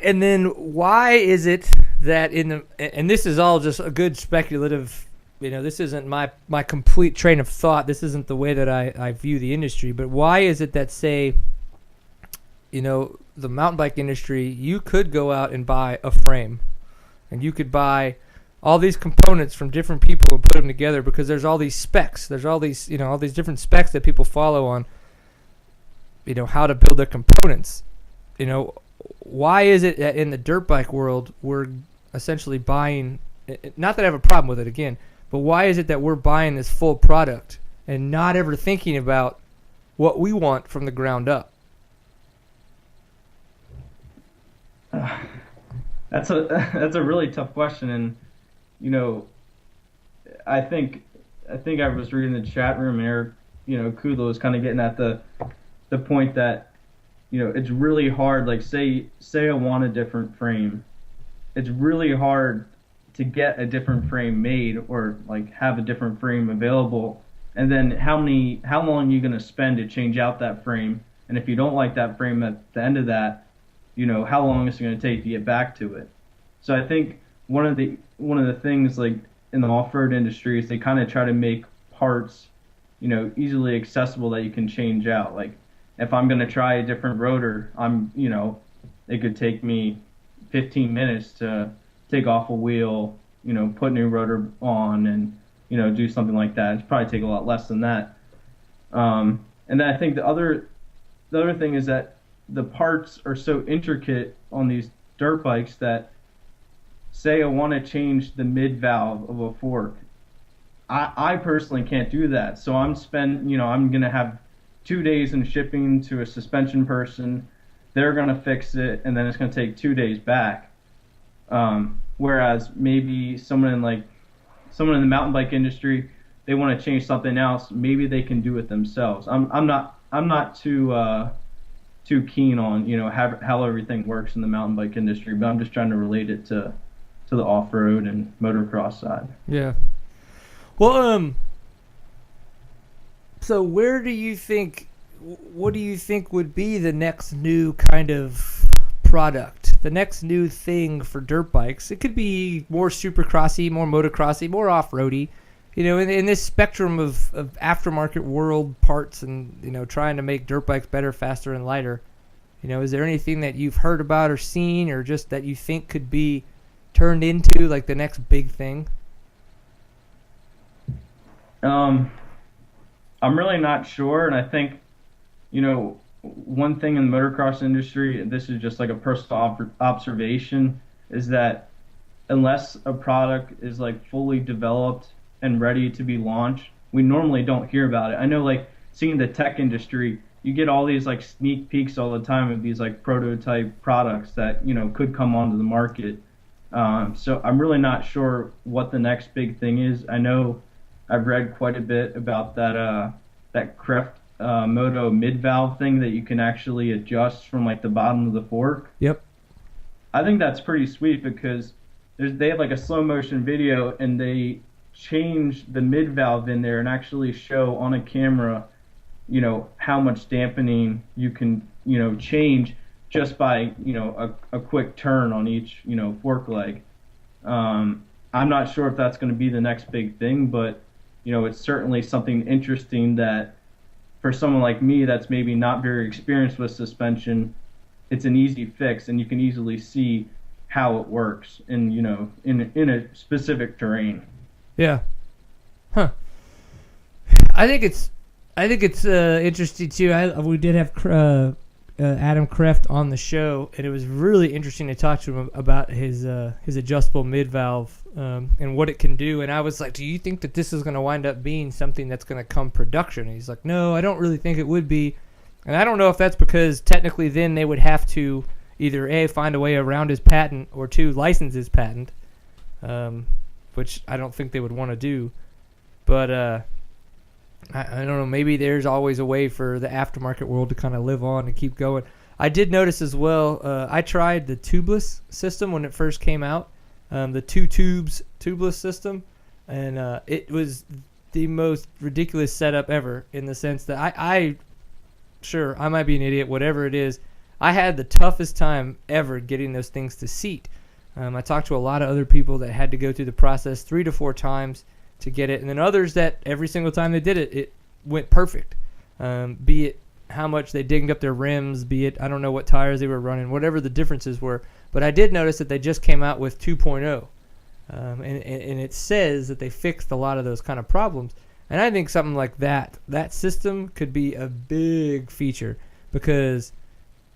and then why is it that and this is all just a good speculative, this isn't my complete train of thought. This isn't the way that I view the industry, but why is it that, say, the mountain bike industry, you could go out and buy a frame and you could buy all these components from different people and put them together because there's all these specs. There's all these, all these different specs that people follow on, how to build their components. Why is it that in the dirt bike world we're essentially buying, not that I have a problem with it again, but why is it that we're buying this full product and not ever thinking about what we want from the ground up? That's a really tough question, and I think I was reading the chat room, and Eric, Kudlow was kind of getting at the point that it's really hard. Like say I want a different frame, it's really hard to get a different frame made or like have a different frame available, and then how long are you going to spend to change out that frame? And if you don't like that frame at the end of that, how long is it going to take to get back to it? So I think one of the things like in the off-road industry is they kind of try to make parts, easily accessible that you can change out. Like if I'm going to try a different rotor, it could take me 15 minutes to take off a wheel, put a new rotor on and, do something like that. It'd probably take a lot less than that. And then I think the other thing is that the parts are so intricate on these dirt bikes that, say I want to change the mid valve of a fork, I personally can't do that. So I'm going to have 2 days in shipping to a suspension person. They're going to fix it, and then it's going to take 2 days back. Whereas maybe someone in the mountain bike industry, they want to change something else. Maybe they can do it themselves. I'm not too keen on how everything works in the mountain bike industry, but I'm just trying to relate it to the off-road and motocross side. Yeah. Well, So where do you think? What do you think would be the next new kind of product? The next new thing for dirt bikes? It could be more supercrossy, more motocrossy, more off-roady. You know, in this spectrum of aftermarket world parts and, you know, trying to make dirt bikes better, faster, and lighter. You know, is there anything that you've heard about or seen or just that you think could be turned into like the next big thing? I'm really not sure, and I think, you know, one thing in the motocross industry, and this is just like a personal observation, is that unless a product is like fully developed and ready to be launched, we normally don't hear about it. I know, like, seeing the tech industry, you get all these like sneak peeks all the time of these like prototype products that, you know, could come onto the market. So I'm really not sure what the next big thing is. I know I've read quite a bit about that Kreft Moto mid valve thing that you can actually adjust from like the bottom of the fork. Yep. I think that's pretty sweet because they have like a slow motion video and they change the mid valve in there and actually show on a camera, you know, how much dampening you can, you know, change just by, you know, a quick turn on each, you know, fork leg. I'm not sure if that's going to be the next big thing, but, you know, it's certainly something interesting that for someone like me that's maybe not very experienced with suspension, it's an easy fix and you can easily see how it works in, you know, in a specific terrain. Yeah. Huh. I think it's interesting too. We did have Adam Kreft on the show, and it was really interesting to talk to him about his adjustable mid valve and what it can do. And I was like, "Do you think that this is going to wind up being something that's going to come production?" And he's like, "No, I don't really think it would be." And I don't know if that's because technically then they would have to either A, find a way around his patent, or 2, license his patent, which I don't think they would want to do. But I don't know, maybe there's always a way for the aftermarket world to kind of live on and keep going. I did notice as well, I tried the tubeless system when it first came out, the 2 tubes tubeless system, and it was the most ridiculous setup ever in the sense that I might be an idiot, whatever it is, I had the toughest time ever getting those things to seat. I talked to a lot of other people that had to go through the process 3 to 4 times to get it, and then others that every single time they did it, it went perfect. Be it how much they dinged up their rims, be it I don't know what tires they were running, whatever the differences were. But I did notice that they just came out with 2.0, and it says that they fixed a lot of those kind of problems. And I think something like that system could be a big feature because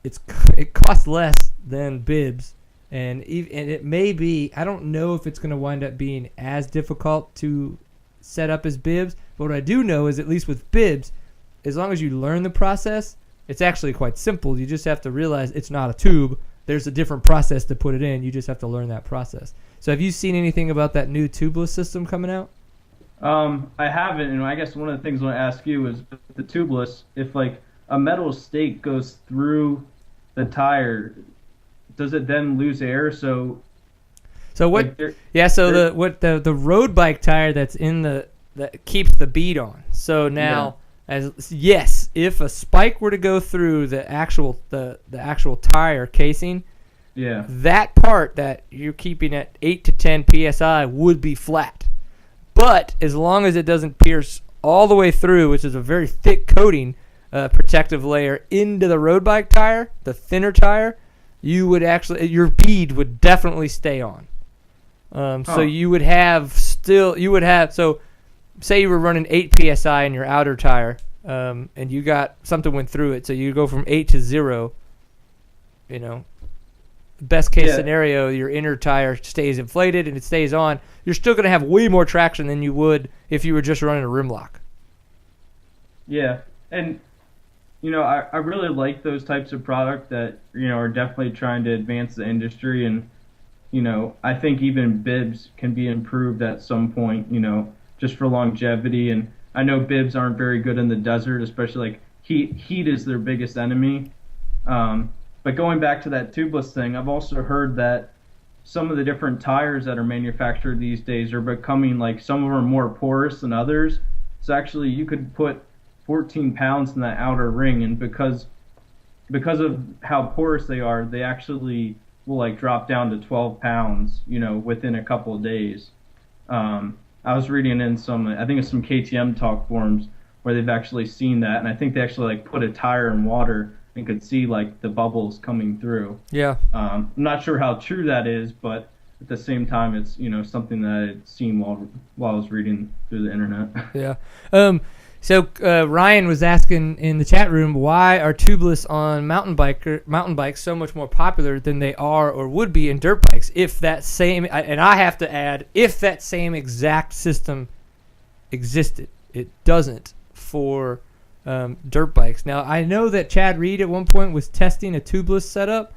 it costs less than bibs. And it may be, I don't know if it's going to wind up being as difficult to set up as bibs, but what I do know is at least with bibs, as long as you learn the process, it's actually quite simple. You just have to realize it's not a tube. There's a different process to put it in. You just have to learn that process. So have you seen anything about that new tubeless system coming out? I haven't, and I guess one of the things I want to ask you is the tubeless, if like a metal stake goes through the tire, does it then lose air? So what? Like the road bike tire that's in that keeps the bead on. So now, if a spike were to go through the actual tire casing, that part that you're keeping at 8 to 10 psi would be flat. But as long as it doesn't pierce all the way through, which is a very thick coating, protective layer into the road bike tire, the thinner tire, your bead would definitely stay on. So say you were running 8 psi in your outer tire, and you got something went through it, so you go from 8 to 0. You know, best case scenario, your inner tire stays inflated and it stays on. You're still going to have way more traction than you would if you were just running a rim lock. Yeah, and you know, I really like those types of product that, you know, are definitely trying to advance the industry, and you know, I think even bibs can be improved at some point, you know, just for longevity. And I know bibs aren't very good in the desert, especially like heat is their biggest enemy. But going back to that tubeless thing, I've also heard that some of the different tires that are manufactured these days are becoming like some of them are more porous than others. So actually you could put 14 pounds in that outer ring, and because of how porous they are, they actually will like drop down to 12 pounds, within a couple of days. I was reading in I think it's some KTM talk forums where they've actually seen that, and I think they actually like put a tire in water and could see like the bubbles coming through. Yeah. I'm not sure how true that is, but at the same time, it's something that I had seen while I was reading through the internet. Yeah. So Ryan was asking in the chat room, why are tubeless on mountain bikes so much more popular than they are or would be in dirt bikes? If that same, and I have to add, if that same exact system existed, it doesn't for dirt bikes. Now I know that Chad Reed at one point was testing a tubeless setup,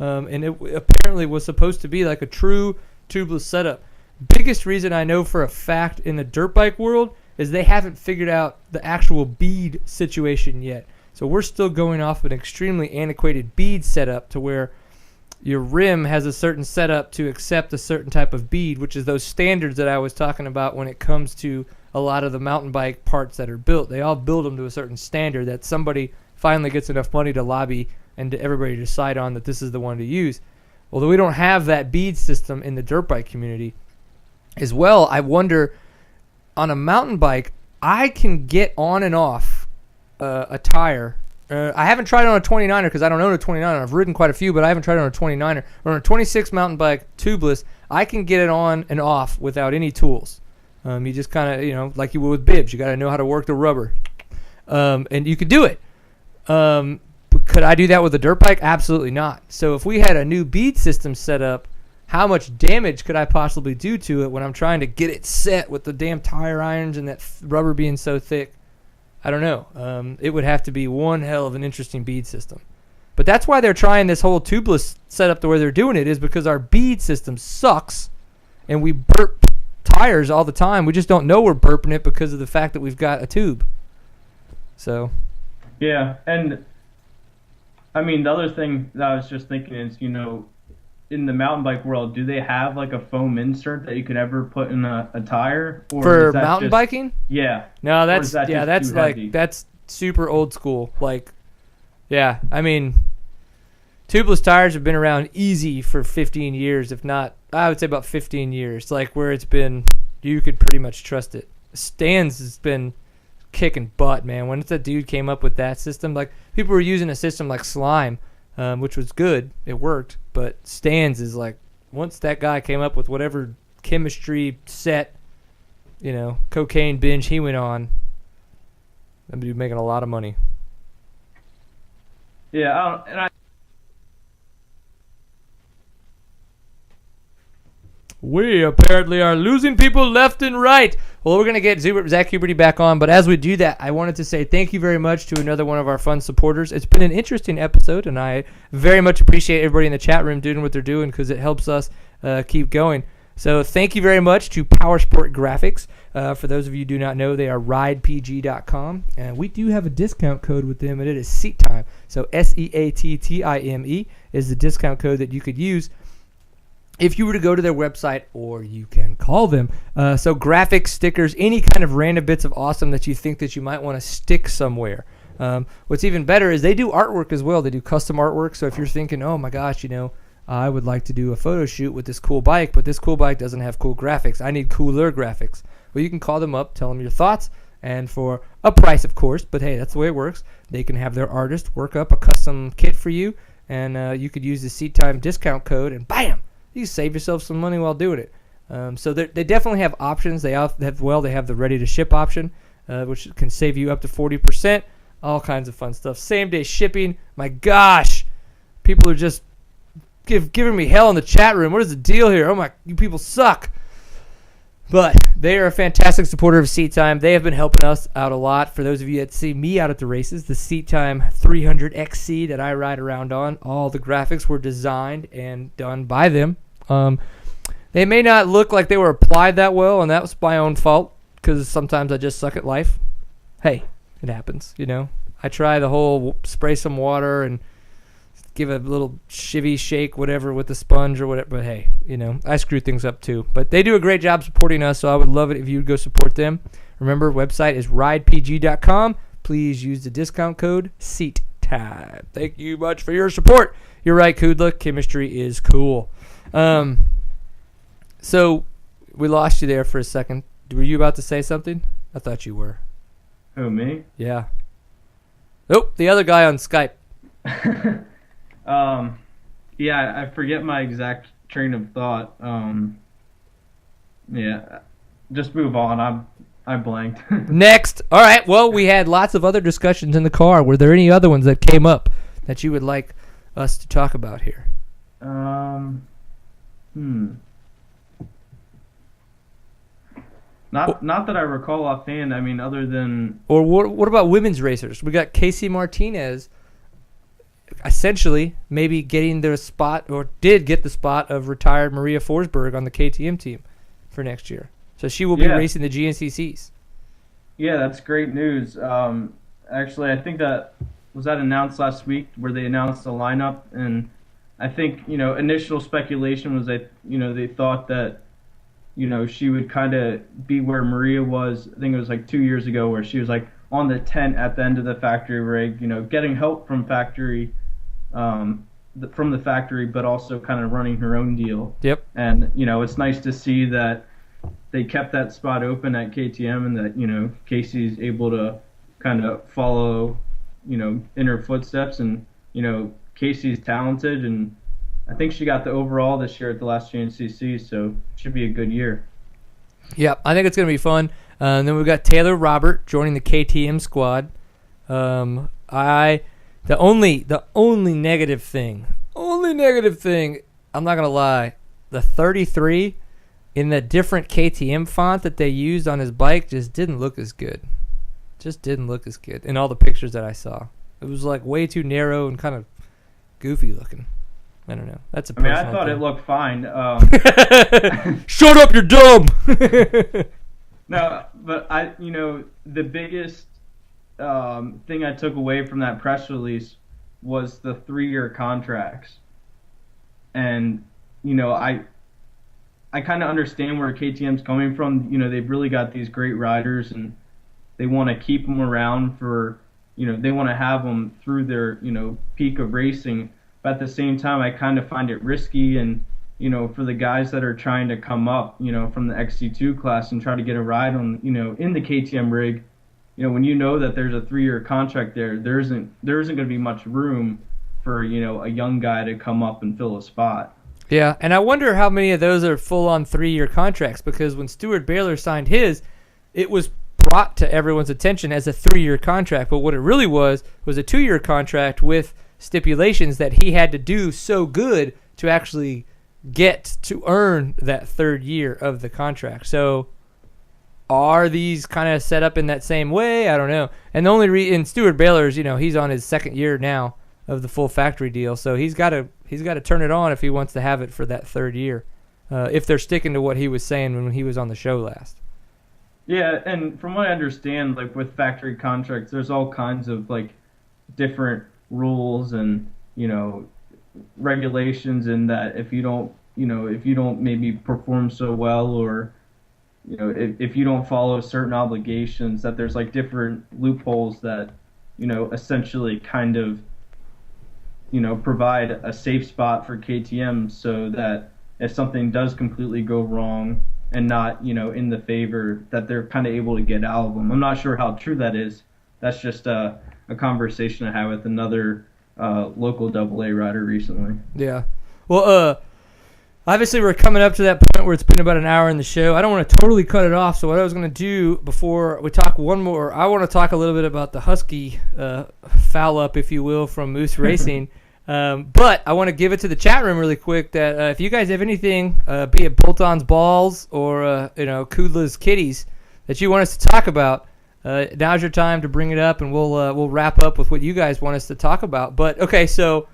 and it apparently was supposed to be like a true tubeless setup. Biggest reason I know for a fact in the dirt bike world is they haven't figured out the actual bead situation yet. So we're still going off an extremely antiquated bead setup to where your rim has a certain setup to accept a certain type of bead, which is those standards that I was talking about when it comes to a lot of the mountain bike parts that are built. They all build them to a certain standard that somebody finally gets enough money to lobby and to everybody decide on that this is the one to use. Although we don't have that bead system in the dirt bike community as well, I wonder, on a mountain bike, I can get on and off a tire. I haven't tried it on a 29er because I don't own a 29er. I've ridden quite a few, but I haven't tried it on a 29er. Or on a 26 mountain bike, tubeless, I can get it on and off without any tools. You just kind of, like you would with bibs. You got to know how to work the rubber. And you could do it. Could I do that with a dirt bike? Absolutely not. So if we had a new bead system set up, how much damage could I possibly do to it when I'm trying to get it set with the damn tire irons and that rubber being so thick? I don't know. It would have to be one hell of an interesting bead system. But that's why they're trying this whole tubeless setup the way they're doing it, is because our bead system sucks and we burp tires all the time. We just don't know we're burping it because of the fact that we've got a tube. So. Yeah, and I mean, the other thing that I was just thinking is, in the mountain bike world, do they have like a foam insert that you could ever put in a tire? Or for mountain biking? Yeah. No, that's super old school. Like, yeah, I mean, tubeless tires have been around easy for 15 years, if not, I would say about 15 years. Like where it's been, you could pretty much trust it. Stans has been kicking butt, man. Once that dude came up with that system, like people were using a system like Slime, which was good. It worked. But Stans is like, once that guy came up with whatever chemistry set, cocaine binge he went on, that dude making a lot of money. Yeah, We apparently are losing people left and right. Well, we're going to get Zack Huberty back on, but as we do that, I wanted to say thank you very much to another one of our fun supporters. It's been an interesting episode, and I very much appreciate everybody in the chat room doing what they're doing because it helps us keep going. So thank you very much to Powersport Graphics. For those of you who do not know, they are ridepg.com, and we do have a discount code with them, and it is SEATTIME. So SEATTIME is the discount code that you could use if you were to go to their website, or you can call them. So graphics, stickers, any kind of random bits of awesome that you think that you might want to stick somewhere. What's even better is they do artwork as well. They do custom artwork. So if you're thinking, oh my gosh, I would like to do a photo shoot with this cool bike, but this cool bike doesn't have cool graphics. I need cooler graphics. Well, you can call them up, tell them your thoughts, and for a price, of course, but hey, that's the way it works. They can have their artist work up a custom kit for you, and you could use the SEATTIME discount code, and bam! You save yourself some money while doing it. So they definitely have options. They have the ready-to-ship option, which can save you up to 40%. All kinds of fun stuff. Same-day shipping. My gosh, people are just giving me hell in the chat room. What is the deal here? Oh my, you people suck. But they are a fantastic supporter of SEATTIME. They have been helping us out a lot. For those of you that see me out at the races, the SEATTIME 300XC that I ride around on, all the graphics were designed and done by them. They may not look like they were applied that well, and that was my own fault because sometimes I just suck at life. Hey, it happens, I try the whole spray some water and give a little chivy shake, whatever, with the sponge or whatever. But hey, I screw things up too. But they do a great job supporting us, so I would love it if you would go support them. Remember, website is ridepg.com. please use the discount code SEATTIME. Thank you much for your support. You're right, Kudla. Chemistry is cool. So we lost you there for a second. Were you about to say something? I thought you were. Who, me? Yeah. Nope, the other guy on Skype. Yeah, I forget my exact train of thought. Yeah, just move on. I blanked. Next. All right. Well, we had lots of other discussions in the car. Were there any other ones that came up that you would like us to talk about here? Not that I recall offhand. I mean, other than... Or what about women's racers? We got Casey Martinez essentially maybe getting the spot, or did get the spot, of retired Maria Forsberg on the KTM team for next year. So she will be racing the GNCCs. Yeah, that's great news. Actually, I think that announced last week, where they announced the lineup, and I think, initial speculation was that, they thought that, she would kind of be where Maria was. I think it was like 2 years ago, where she was like on the tent at the end of the factory rig, getting help from the factory, but also kind of running her own deal. Yep. And, it's nice to see that they kept that spot open at KTM, and that, Casey's able to kind of follow, in her footsteps. And, Casey's talented, and I think she got the overall this year at the last GNCC, so it should be a good year. Yeah, I think it's going to be fun. And then we've got Taylor Robert joining the KTM squad. The only negative thing, I'm not going to lie, the 33 in the different KTM font that they used on his bike just didn't look as good. In all the pictures that I saw. It was like way too narrow and kind of goofy looking. I don't know. That's a personal I thought thing. it looked fine. Shut up, you're dumb! No, but the biggest thing I took away from that press release was the 3-year contracts. And, I kind of understand where KTM's coming from. They've really got these great riders, and they want to keep them around for, they want to have them through their, peak of racing. But at the same time, I kind of find it risky, and, for the guys that are trying to come up, from the XC2 class and try to get a ride on, in the KTM rig, when that there's a 3-year contract there isn't going to be much room for, a young guy to come up and fill a spot. Yeah, and I wonder how many of those are full-on 3-year contracts, because when Stuart Baylor signed his, it was brought to everyone's attention as a 3-year contract, but what it really was a 2-year contract with stipulations that he had to do so good to actually get to earn that 3rd year of the contract. So are these kind of set up in that same way? I don't know. And the only in Stuart Baylor's, he's on his 2nd year now of the full factory deal, so he's got to turn it on if he wants to have it for that 3rd year. If they're sticking to what he was saying when he was on the show last. Yeah, and from what I understand, like with factory contracts, there's all kinds of like different rules and regulations, in that if you don't maybe perform so well, or if you don't follow certain obligations, that there's like different loopholes that essentially kind of provide a safe spot for KTM, so that if something does completely go wrong and not in the favor, that they're kind of able to get out of them. I'm not sure how true that is. That's just a conversation I had with another local AA rider recently. Yeah. Well, obviously we're coming up to that point where it's been about an hour in the show. I don't want to totally cut it off, so what I was going to do before we talk one more, I want to talk a little bit about the Husky foul up, if you will, from Moose Racing. But I want to give it to the chat room really quick that if you guys have anything, be it Bolt-On's balls or Kudla's kitties, that you want us to talk about, now's your time to bring it up, and we'll wrap up with what you guys want us to talk about. But okay, so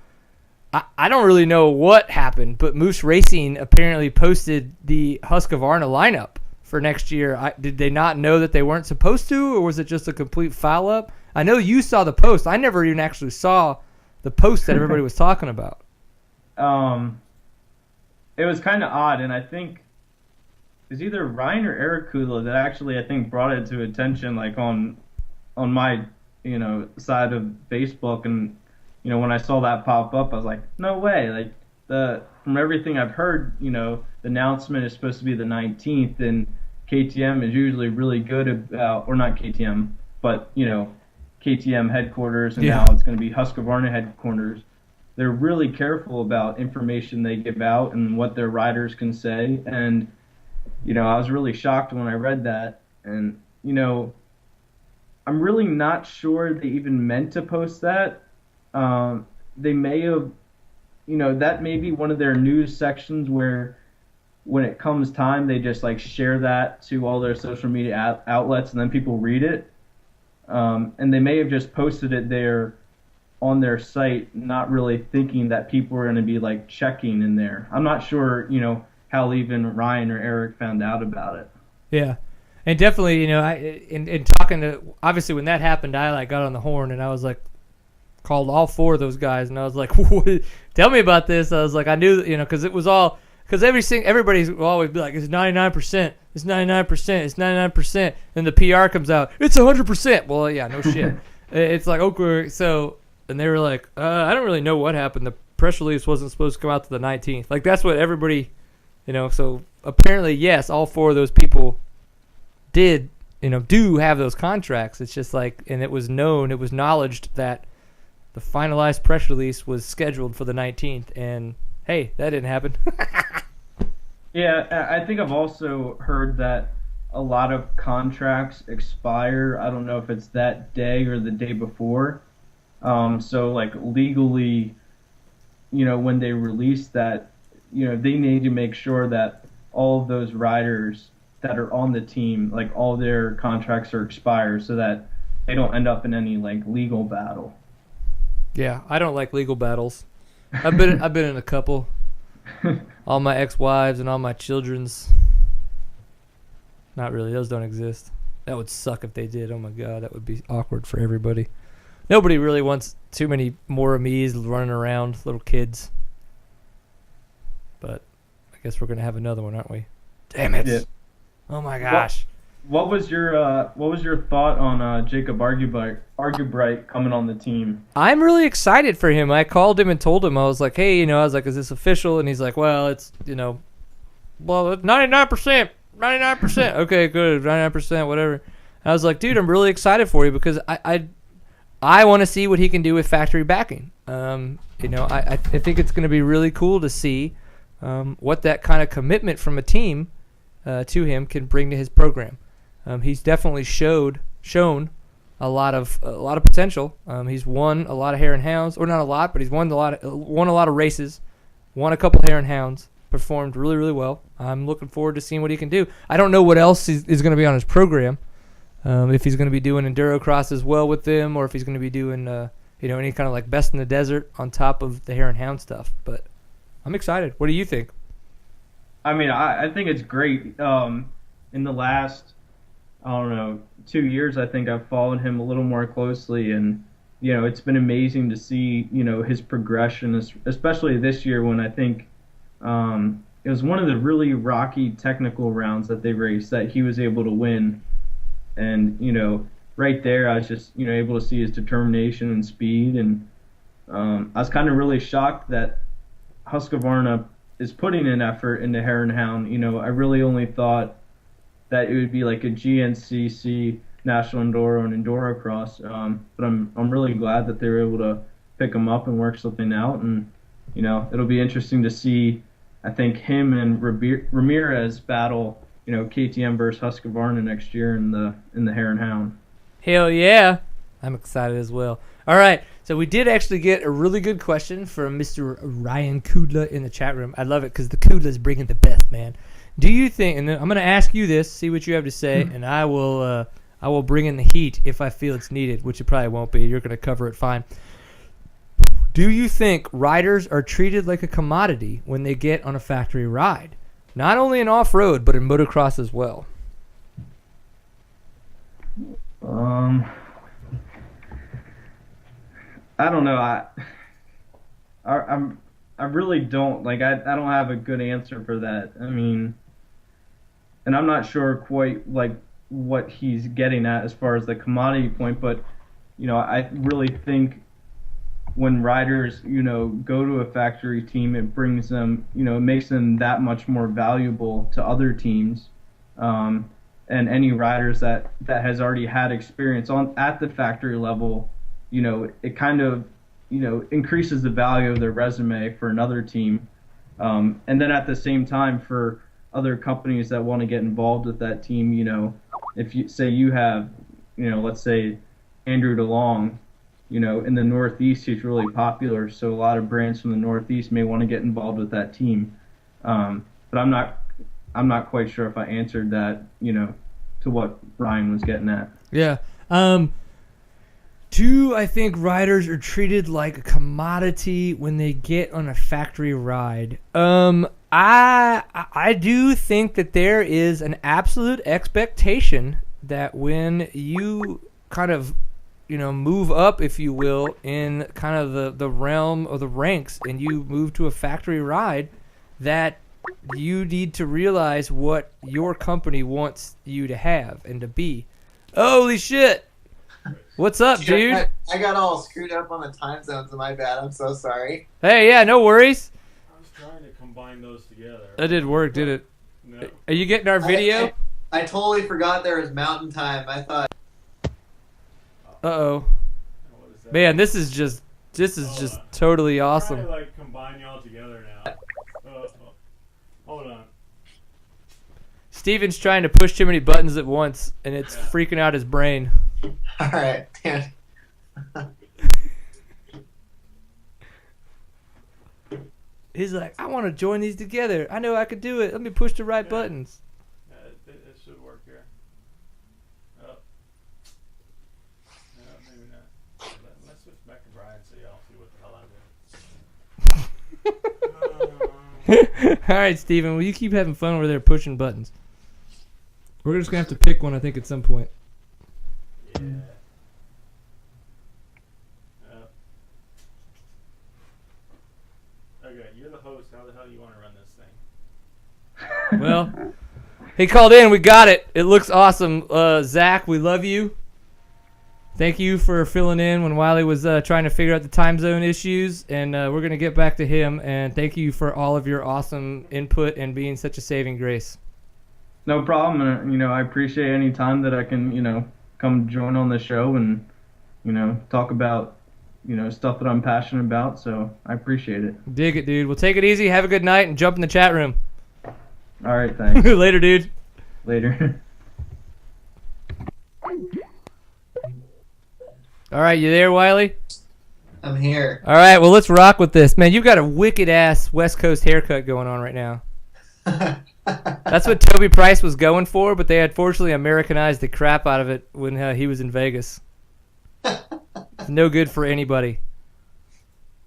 I don't really know what happened, but Moose Racing apparently posted the Husqvarna lineup for next year. Did they not know that they weren't supposed to, or was it just a complete foul up? I know you saw the post. I never even actually saw the post that everybody was talking about. It was kind of odd, and I think it was either Ryan or Eric Kudla that actually, I think, brought it to attention, like on my side of Facebook, and when I saw that pop up, I was like, no way. Like the from everything I've heard, the announcement is supposed to be the 19th, and KTM is usually really good about, or not KTM, but KTM headquarters, and Yeah. now it's going to be Husqvarna headquarters. They're really careful about information they give out and what their riders can say. And I was really shocked when I read that. And I'm really not sure they even meant to post that. They may have, that may be one of their news sections where when it comes time, they just like share that to all their social media outlets, and then people read it. And they may have just posted it there on their site, not really thinking that people are going to be like checking in there. I'm not sure, how even Ryan or Eric found out about it. Yeah. And definitely, I in talking to, obviously when that happened, I like got on the horn and I was like, called all four of those guys, and I was like, tell me about this. I was like, I knew, because it was all, because everybody's will always be like, it's 99%, it's 99%, it's 99%, and the PR comes out, it's 100%. Well, yeah, no shit. It's like, okay, so, and they were like, I don't really know what happened. The press release wasn't supposed to come out to the 19th. Like, that's what everybody, so apparently, yes, all four of those people do have those contracts. It's just like, and it was known, it was acknowledged that the finalized press release was scheduled for the 19th, and hey, that didn't happen. Yeah, I think I've also heard that a lot of contracts expire. I don't know if it's that day or the day before. So like legally, when they release that, they need to make sure that all of those riders that are on the team, like all their contracts are expired, so that they don't end up in any like legal battle. Yeah, I don't like legal battles. I've been in a couple. All my ex-wives and all my children's. Not really. Those don't exist. That would suck if they did. Oh my god, that would be awkward for everybody. Nobody really wants too many more of me's running around, little kids. But I guess we're gonna have another one, aren't we? Damn it! Yeah. Oh my gosh. What was your thought on Jacob Argybright coming on the team? I'm really excited for him. I called him and told him, I was like, hey, I was like, is this official? And he's like, well, it's, well, 99%, 99%. Okay, good, 99%, whatever. I was like, dude, I'm really excited for you because I want to see what he can do with factory backing. I think it's going to be really cool to see what that kind of commitment from a team to him can bring to his program. He's definitely shown a lot of potential. He's won a lot of hare and hounds, or not a lot, but he's won a lot of races, won a couple hare and hounds, performed really, really well. I'm looking forward to seeing what he can do. I don't know what else is going to be on his program. If he's going to be doing enduro cross as well with them, or if he's going to be doing any kind of like best in the desert on top of the hare and hound stuff. But I'm excited. What do you think? I mean, I think it's great. In the last, I don't know, 2 years, I think I've followed him a little more closely, and it's been amazing to see his progression, especially this year when I think it was one of the really rocky technical rounds that they raced that he was able to win, and right there I was just able to see his determination and speed, and I was kind of really shocked that Husqvarna is putting an effort into hare and hound. I really only thought that it would be like a GNCC National Enduro and Enduro Cross, but I'm really glad that they were able to pick him up and work something out, and it'll be interesting to see. I think him and Ramirez battle, KTM versus Husqvarna next year in the hare and hound. Hell yeah. I'm excited as well. All right, so we did actually get a really good question from Mr. Ryan Kudla in the chat room. I love it because the Kudla's bringing the best, man. Do you think, and I'm going to ask you this, see what you have to say, and I will bring in the heat if I feel it's needed, which it probably won't be. You're going to cover it fine. Do you think riders are treated like a commodity when they get on a factory ride? Not only in off-road, but in motocross as well. I don't know. I really don't like. I don't have a good answer for that. I mean, and I'm not sure quite like what he's getting at as far as the commodity point, but I really think when riders, go to a factory team, it brings them, it makes them that much more valuable to other teams. And any riders that has already had experience at the factory level, it kind of, increases the value of their resume for another team. And then at the same time, for other companies that want to get involved with that team, if you say you have, let's say Andrew DeLong, in the Northeast, he's really popular. So a lot of brands from the Northeast may want to get involved with that team. But I'm not quite sure if I answered that, to what Ryan was getting at. Yeah. I think riders are treated like a commodity when they get on a factory ride. I do think that there is an absolute expectation that when you kind of, move up, if you will, in kind of the realm of the ranks and you move to a factory ride, that you need to realize what your company wants you to have and to be. Holy shit! What's up, dude? I got all screwed up on the time zones. My bad. I'm so sorry. Hey, yeah, no worries. I was trying to combine those together. That didn't work, did it? No. Are you getting our video? I totally forgot there was mountain time. I thought. Uh-oh. What is that? Man, this is just totally awesome. I'm trying to, combine y'all together now. Hold on. Steven's trying to push too many buttons at once, and it's freaking out his brain. All right. Damn. He's like, I want to join these together. I know I could do it. Let me push the right buttons. It should work here. Oh. No, maybe not. Let's switch back to Brian so y'all see what the hell I did. All right, Steven, will you keep having fun over there pushing buttons? We're just going to have to pick one, I think, at some point. Yeah. Okay, you're the host. How the hell do you want to run this thing? Well, he called in. We got it. It looks awesome. Zach, we love you. Thank you for filling in when Wiley was trying to figure out the time zone issues, and we're going to get back to him. And thank you for all of your awesome input and being such a saving grace. No problem. And, I appreciate any time that I can, come join on the show and, talk about, stuff that I'm passionate about. So I appreciate it. Dig it, dude. Well, take it easy. Have a good night and jump in the chat room. All right. Thanks. Later, dude. Later. All right, you there, Wiley? I'm here. All right, well, let's rock with this. Man, you've got a wicked-ass West Coast haircut going on right now. That's what Toby Price was going for, but they unfortunately Americanized the crap out of it when he was in Vegas. It's no good for anybody.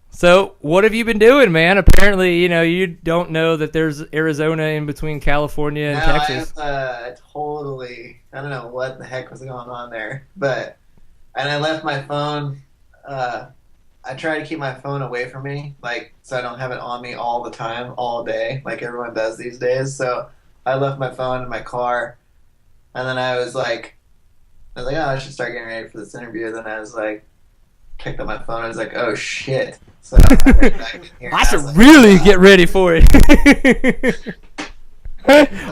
So, what have you been doing, man? Apparently, you don't know that there's Arizona in between California and Texas. I don't know what the heck was going on there, and I left my phone. I try to keep my phone away from me, so I don't have it on me all the time, all day, like everyone does these days. So I left my phone in my car, and then I was like, oh, I should start getting ready for this interview. Then I was like, picked up my phone. I was like, oh shit. So I went back in here. I should really get ready for it.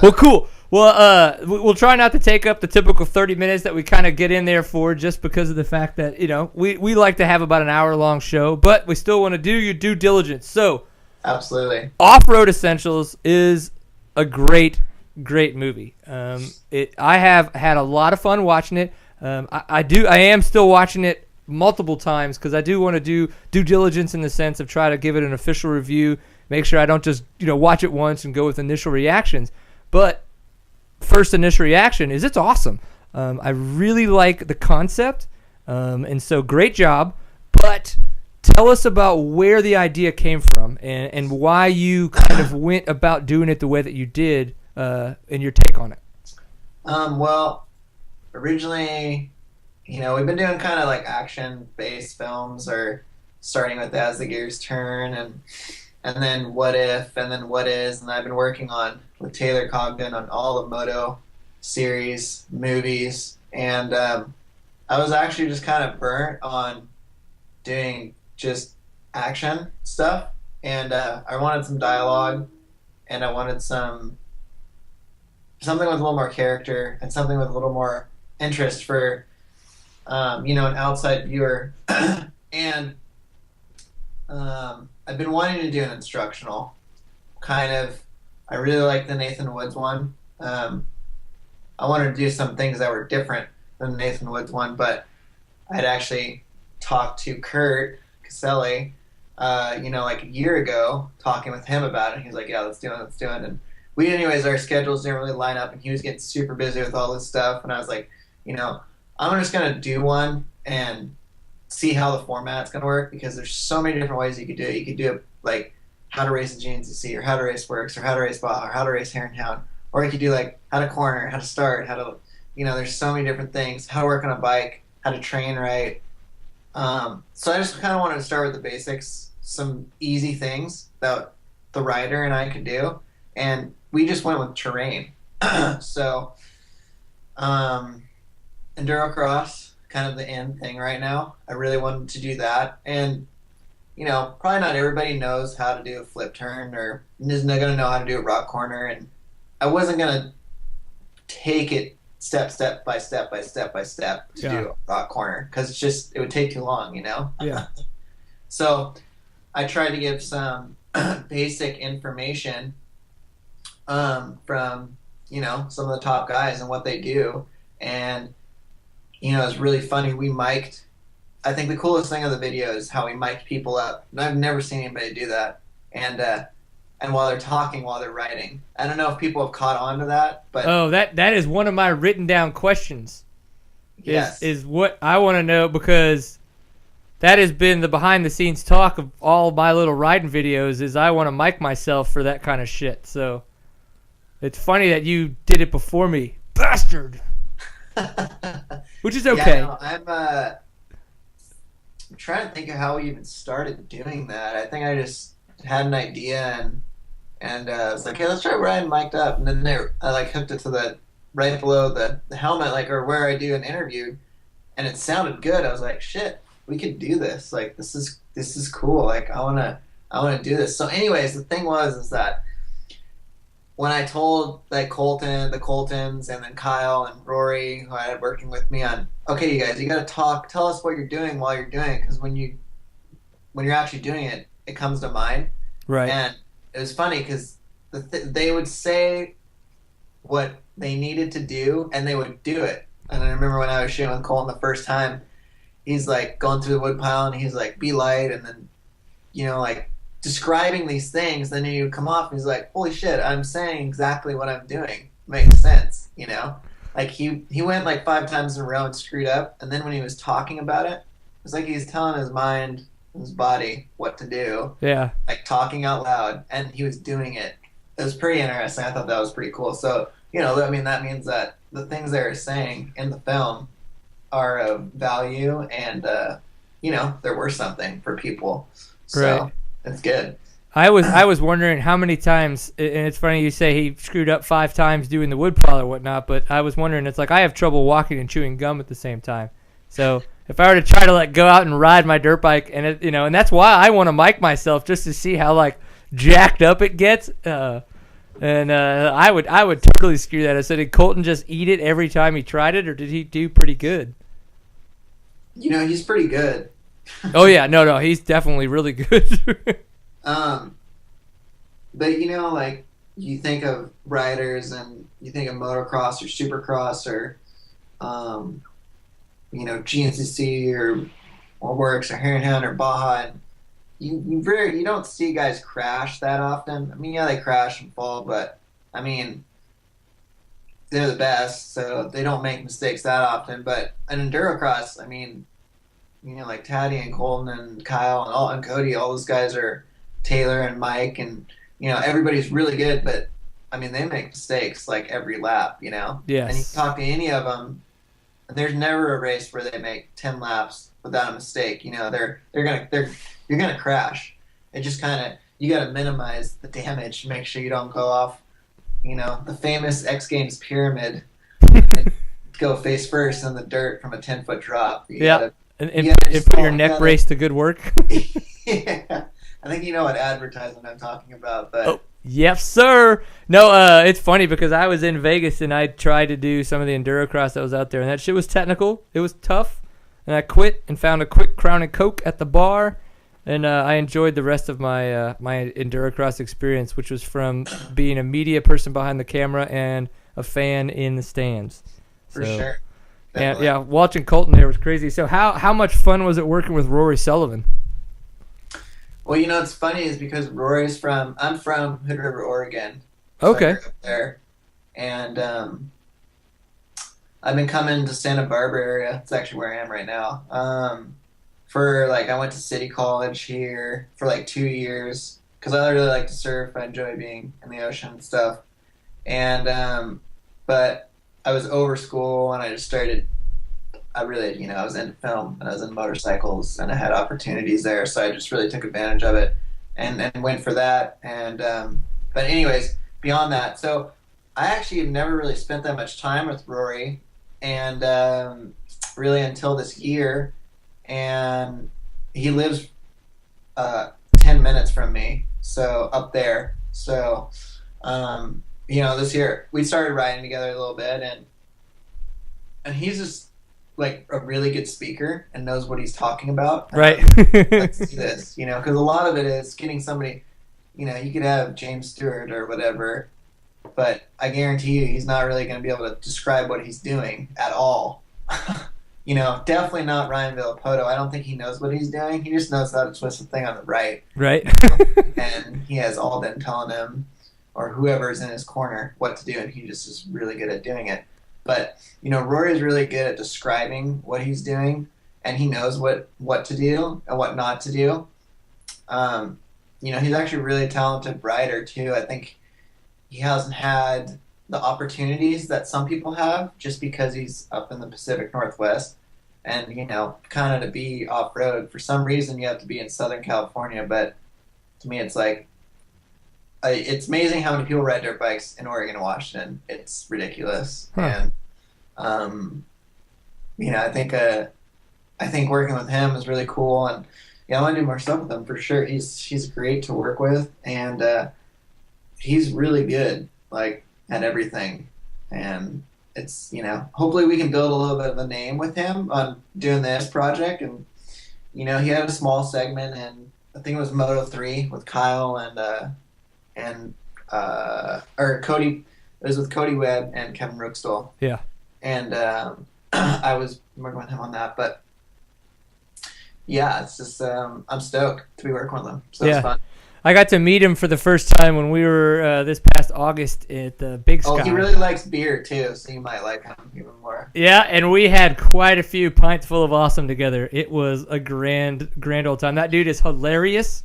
Well, cool. Well, we'll try not to take up the typical 30 minutes that we kind of get in there for, just because of the fact that, we like to have about an hour-long show, but we still want to do your due diligence. So, absolutely, Offroad Essentials is a great movie. I have had a lot of fun watching it. I am still watching it multiple times because I do want to do due diligence in the sense of try to give it an official review, make sure I don't just watch it once and go with initial reactions. But first initial reaction is it's awesome. I really like the concept, and so great job. But tell us about where the idea came from and why you kind of went about doing it the way that you did, and your take on it. Well, originally, we've been doing kind of like action-based films, or starting with As the Gears Turn, and then What If, and then What Is, and I've been working with Taylor Cogden on all the Moto series movies, and I was actually just kind of burnt on doing just action stuff, and I wanted some dialogue, and I wanted something with a little more character and something with a little more interest for an outside viewer. And I've been wanting to do an instructional kind of. I really like the Nathan Woods one. I wanted to do some things that were different than the Nathan Woods one, but I'd actually talked to Kurt Caselli, like a year ago, talking with him about it. He was like, "Yeah, let's do it." And anyways, our schedules didn't really line up, and he was getting super busy with all this stuff. And I was like, I'm just gonna do one and see how the format's gonna work, because there's so many different ways you could do it. You could do it like how to race a GNCC, or how to race Works, or how to race Baja, or how to race Hare and Hound, or you could do like how to corner, how to start, how to, there's so many different things. How to work on a bike, how to train right. So I just kind of wanted to start with the basics, some easy things that the rider and I could do, and we just went with terrain. So, endurocross, kind of the end thing right now. I really wanted to do that, and probably not everybody knows how to do a flip turn, or is not going to know how to do a rock corner, and I wasn't going to take it step by step to do a rock corner, because it would take too long, Yeah. So I tried to give some basic information from some of the top guys and what they do, and it's really funny. We mic'd. I think the coolest thing of the video is how we mic'd people up, and I've never seen anybody do that. And while they're talking, while they're writing, I don't know if people have caught on to that, but that is one of my written down questions. Yes, is what I want to know, because that has been the behind the scenes talk of all my little riding videos. Is I want to mic myself for that kind of shit. So it's funny that you did it before me, bastard. Which is okay. Yeah, no, I'm trying to think of how we even started doing that. I think I just had an idea, and I was like, "Hey, let's try riding mic'd up." And then I hooked it to the right below the helmet, or where I do an interview, and it sounded good. I was like, "Shit, we could do this. Like, this is cool. Like, I wanna do this." So, anyways, the thing is that when I told the Coltons, and then Kyle and Rory, who I had working with me on, okay, you guys, you got to tell us what you're doing while you're doing it, because when you're actually doing it, it comes to mind. Right. And it was funny because they would say what they needed to do, and they would do it. And I remember when I was shooting with Colton the first time, he's like going through the woodpile, and he's like, "Be light," and then describing these things. Then he would come off, and he's like, "Holy shit, I'm saying exactly what I'm doing. Makes sense," Like he went like 5 times in a row and screwed up, and then when he was talking about it, it was like he's telling his mind, his body, what to do. Yeah. Like talking out loud, and he was doing it. It was pretty interesting. I thought that was pretty cool. So, that means that the things they're saying in the film are of value, and they're worth something for people. So right. It's good. I was wondering how many times, and it's funny you say he screwed up 5 times doing the woodpile or whatnot, but I was wondering, it's like I have trouble walking and chewing gum at the same time. So if I were to try to go out and ride my dirt bike, and and that's why I want to mic myself, just to see how jacked up it gets. I would totally screw that. I said, did Colton just eat it every time he tried it, or did he do pretty good? He's pretty good. Oh yeah, no, he's definitely really good. But you think of riders, and you think of motocross or supercross, or GNCC or Works or Hare and Hound or Baja, and you don't see guys crash that often. I mean, yeah, they crash and fall, but I mean, they're the best, so they don't make mistakes that often. But an endurocross, I mean, like Taddy and Colton and Kyle and Cody, all those guys are, Taylor and Mike, and everybody's really good, but I mean, they make mistakes every lap, Yes. And you talk to any of them, there's never a race where they make 10 laps without a mistake. You're gonna crash. It just you got to minimize the damage, make sure you don't go off, the famous X Games pyramid. go face first in the dirt from a 10-foot drop. Yeah. And you gotta just put your fall neck together. brace to good work. Yeah. I think you know what advertisement I'm talking about, but Oh, yes, sir. No, it's funny because I was in Vegas and I tried to do some of the endurocross that was out there, and that shit was technical. It was tough, and I quit and found a quick Crown and Coke at the bar, and I enjoyed the rest of my my endurocross experience, which was from being a media person behind the camera and a fan in the stands. for So, sure. And, Definitely. yeah, watching Colton there was crazy. So how much fun was it working with Rory Sullivan? Well, you know, it's funny is because I'm from Hood River, Oregon. Okay. I grew up there. And I've been coming to Santa Barbara area. It's actually where I am right now. I went to City College here for like 2 years because I really like to surf. I enjoy being in the ocean and stuff. And, but I was over school and I was into film and I was in motorcycles and I had opportunities there. So I just really took advantage of it and went for that. And, but anyways, beyond that, so I actually have never really spent that much time with Rory and, really until this year. And he lives, 10 minutes from me. So up there. So, this year we started riding together a little bit and he's just like a really good speaker and knows what he's talking about. Right. Let's do this, because a lot of it is getting somebody, you could have James Stewart or whatever, but I guarantee you he's not really going to be able to describe what he's doing at all. Definitely not Ryan Villapoto. I don't think he knows what he's doing. He just knows how to twist the thing on the right. Right. And he has Alden telling him or whoever's in his corner what to do, and he just is really good at doing it. But, Rory's really good at describing what he's doing, and he knows what to do and what not to do. He's actually a really talented rider, too. I think he hasn't had the opportunities that some people have just because he's up in the Pacific Northwest. And, kind of to be off-road, for some reason you have to be in Southern California. But to me, it's like, it's amazing how many people ride dirt bikes in Oregon and Washington. It's ridiculous. Huh. And, I think working with him is really cool. And, I want to do more stuff with him for sure. He's great to work with. And he's really good, like, at everything. And it's, hopefully we can build a little bit of a name with him on doing this project. And, he had a small segment in, I think it was Moto3 with Kyle or Cody. It was with Cody Webb and Kevin Rookstall. Yeah. And I was working with him on that. But yeah, it's just I'm stoked to be working with him. So Yeah. it's fun. I got to meet him for the first time when we were this past August at the Big Sky. Oh, he really likes beer too, so you might like him even more. Yeah, and we had quite a few pints full of awesome together. It was a grand old time. That dude is hilarious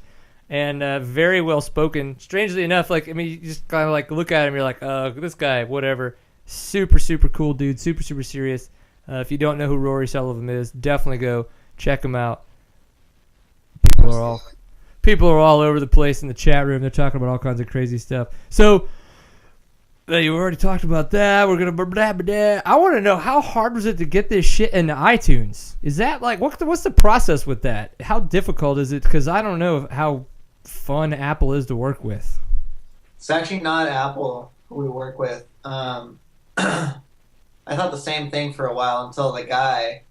and very well spoken. Strangely enough, you just kind of look at him, you're like, this guy, whatever. Super, super cool dude. Super, super serious. If you don't know who Rory Sullivan is, definitely go check him out. People are all over the place in the chat room. They're talking about all kinds of crazy stuff. So, you already talked about that. We're going to... I want to know, how hard was it to get this shit into iTunes? Is that what's the process with that? How difficult is it? Because I don't know how fun Apple is to work with. It's actually not Apple who we work with. I thought the same thing for a while until the guy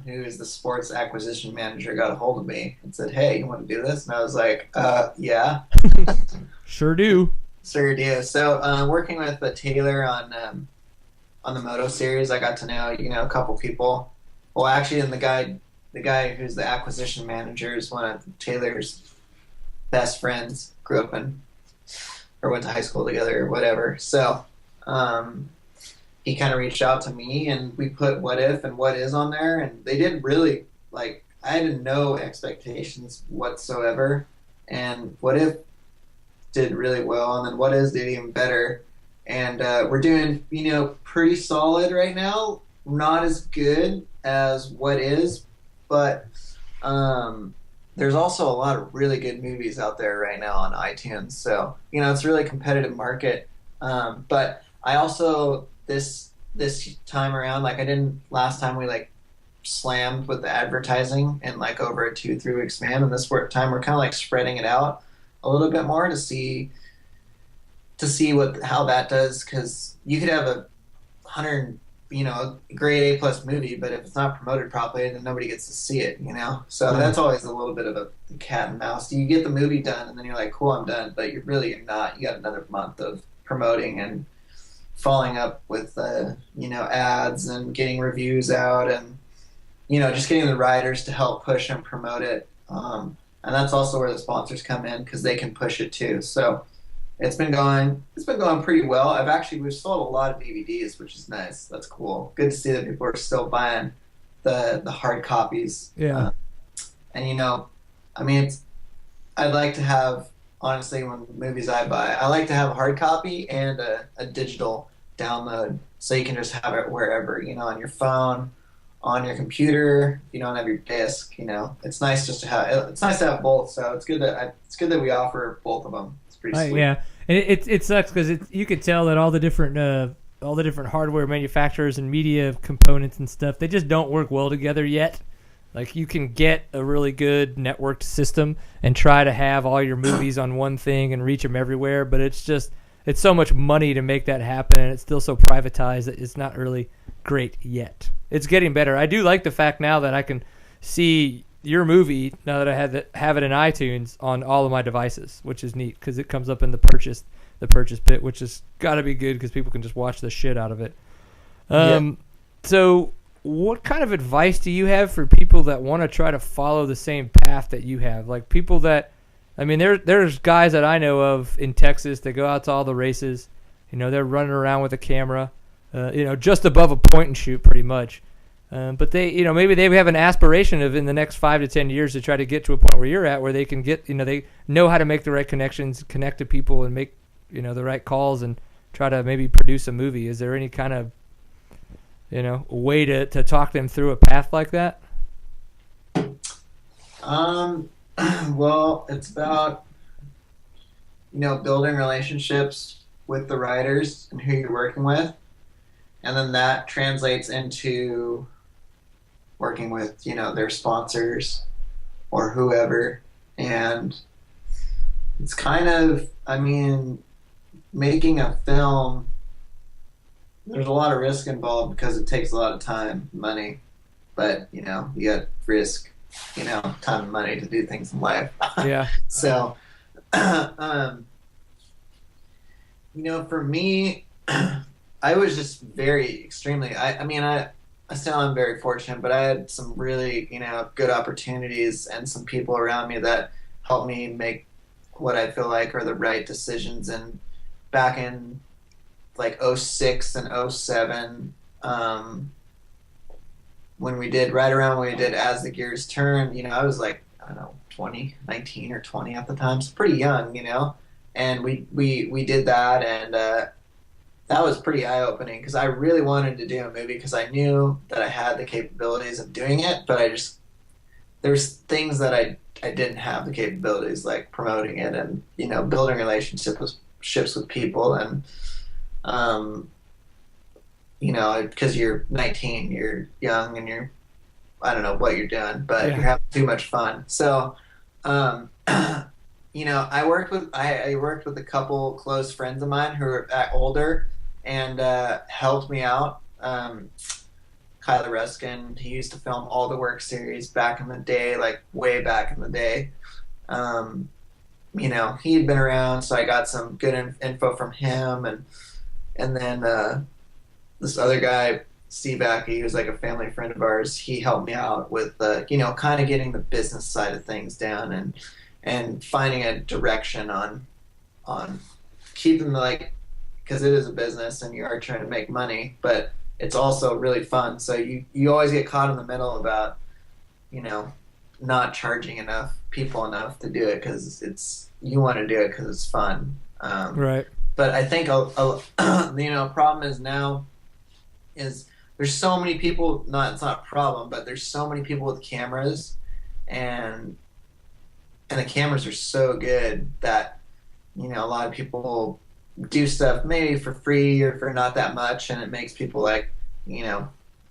who is the sports acquisition manager got a hold of me and said, "Hey, you want to do this?" And I was like, yeah. Sure do. Sure do. So working with Taylor on the Moto series, I got to know a couple people. Well, actually, and the guy who's the acquisition manager is one of Taylor's best friends. Grew up or went to high school together or whatever. So he kind of reached out to me, and we put What If and What Is on there, and they did really, I had no expectations whatsoever, and What If did really well, and then What Is did even better, and we're doing, pretty solid right now, not as good as What Is, but there's also a lot of really good movies out there right now on iTunes, so, it's a really competitive market, but I also, this this time around. Like I didn't last time we like slammed with the advertising in like over a 2-3 week span, and this time we're kind of like spreading it out a little bit more to see what how that does, because you could have a 100 grade A+ movie, but if it's not promoted properly, then nobody gets to see it, so that's always a little bit of a cat and mouse. You get the movie done and then you're like, cool, I'm done, but you're not. You got another month of promoting and following up with ads and getting reviews out, and just getting the writers to help push and promote it, and that's also where the sponsors come in, because they can push it too. So it's been going pretty well. We've sold a lot of DVDs, which is nice. That's cool. Good to see that people are still buying the hard copies. Yeah. And I'd like to have, honestly, when movies I buy, I like to have a hard copy and a digital download, so you can just have it wherever, on your phone, on your computer. You don't have your disc. It's nice just to have. It's nice to have both. So it's good that we offer both of them. Pretty sweet. Yeah, and it sucks because you could tell that all the different hardware manufacturers and media components and stuff, they just don't work well together yet. Like, you can get a really good networked system and try to have all your movies on one thing and reach them everywhere, but it's so much money to make that happen, and it's still so privatized that it's not really great yet. It's getting better. I do like the fact now that I can see your movie, now that I have it in iTunes, on all of my devices, which is neat because it comes up in the purchase bit, which has got to be good because people can just watch the shit out of it. So what kind of advice do you have for people that want to try to follow the same path that you have? Like, people that, there's guys that I know of in Texas that go out to all the races. They're running around with a camera, just above a point and shoot pretty much. But they, maybe they have an aspiration of in the next 5 to 10 years to try to get to a point where you're at, where they can get, they know how to make the right connections, connect to people, and make, the right calls, and try to maybe produce a movie. Is there any kind of, way to talk them through a path like that? Well, it's about, building relationships with the writers and who you're working with. And then that translates into working with, their sponsors or whoever. And it's kind of, making a film, there's a lot of risk involved because it takes a lot of time, money. But, you got risk, time and money to do things in life. Yeah. So, for me, I was just very extremely, I still am very fortunate, but I had some really, good opportunities and some people around me that helped me make what I feel like are the right decisions. And back in like 06 and 07, when we did As the Gears Turn, I was like, I don't know, 19 or 20 at the time, so pretty young, and we did that, and that was pretty eye-opening because I really wanted to do a movie because I knew that I had the capabilities of doing it, but there's things that I didn't have the capabilities, like promoting it and, building relationships with people, and, because you're 19, you're young, and I don't know what you're doing, but you're having too much fun. So, I worked with a couple close friends of mine who are older and helped me out. Kyler Ruskin, he used to film all the work series back in the day, like way back in the day. He had been around, so I got some good info from him, and then this other guy, Steve Ackey, he was like a family friend of ours. He helped me out with kind of getting the business side of things down and finding a direction on keeping because it is a business and you are trying to make money, but it's also really fun. So you always get caught in the middle about, not charging people enough to do it because you want to do it because it's fun. Right. But I think problem is now is there's so many people. It's not a problem, but there's so many people with cameras, and the cameras are so good that a lot of people do stuff maybe for free or for not that much, and it makes people like,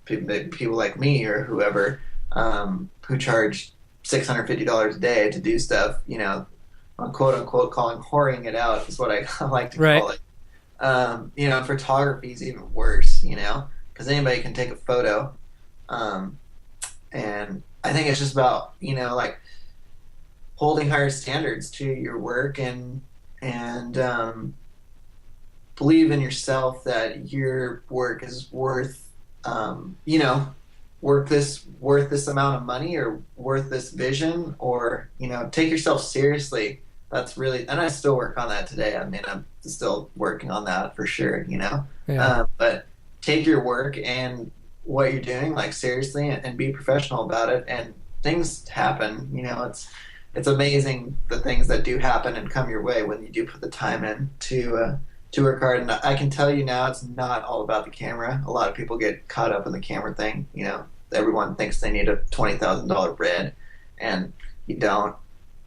people like me or whoever, who charge $650 a day to do stuff, quote unquote calling whoring it out is what I like to call it. Photography is even worse, because anybody can take a photo. And I think it's just about, like holding higher standards to your work and believe in yourself that your work is worth this amount of money or worth this vision, or take yourself seriously. That's really, and I still work on that today. I mean, I'm still working on that for sure, but take your work and what you're doing like seriously, and be professional about it, and things happen. It's amazing the things that do happen and come your way when you do put the time in to work hard. And I can tell you now, it's not all about the camera. A lot of people get caught up in the camera thing. Everyone thinks they need a $20,000 red, and you don't.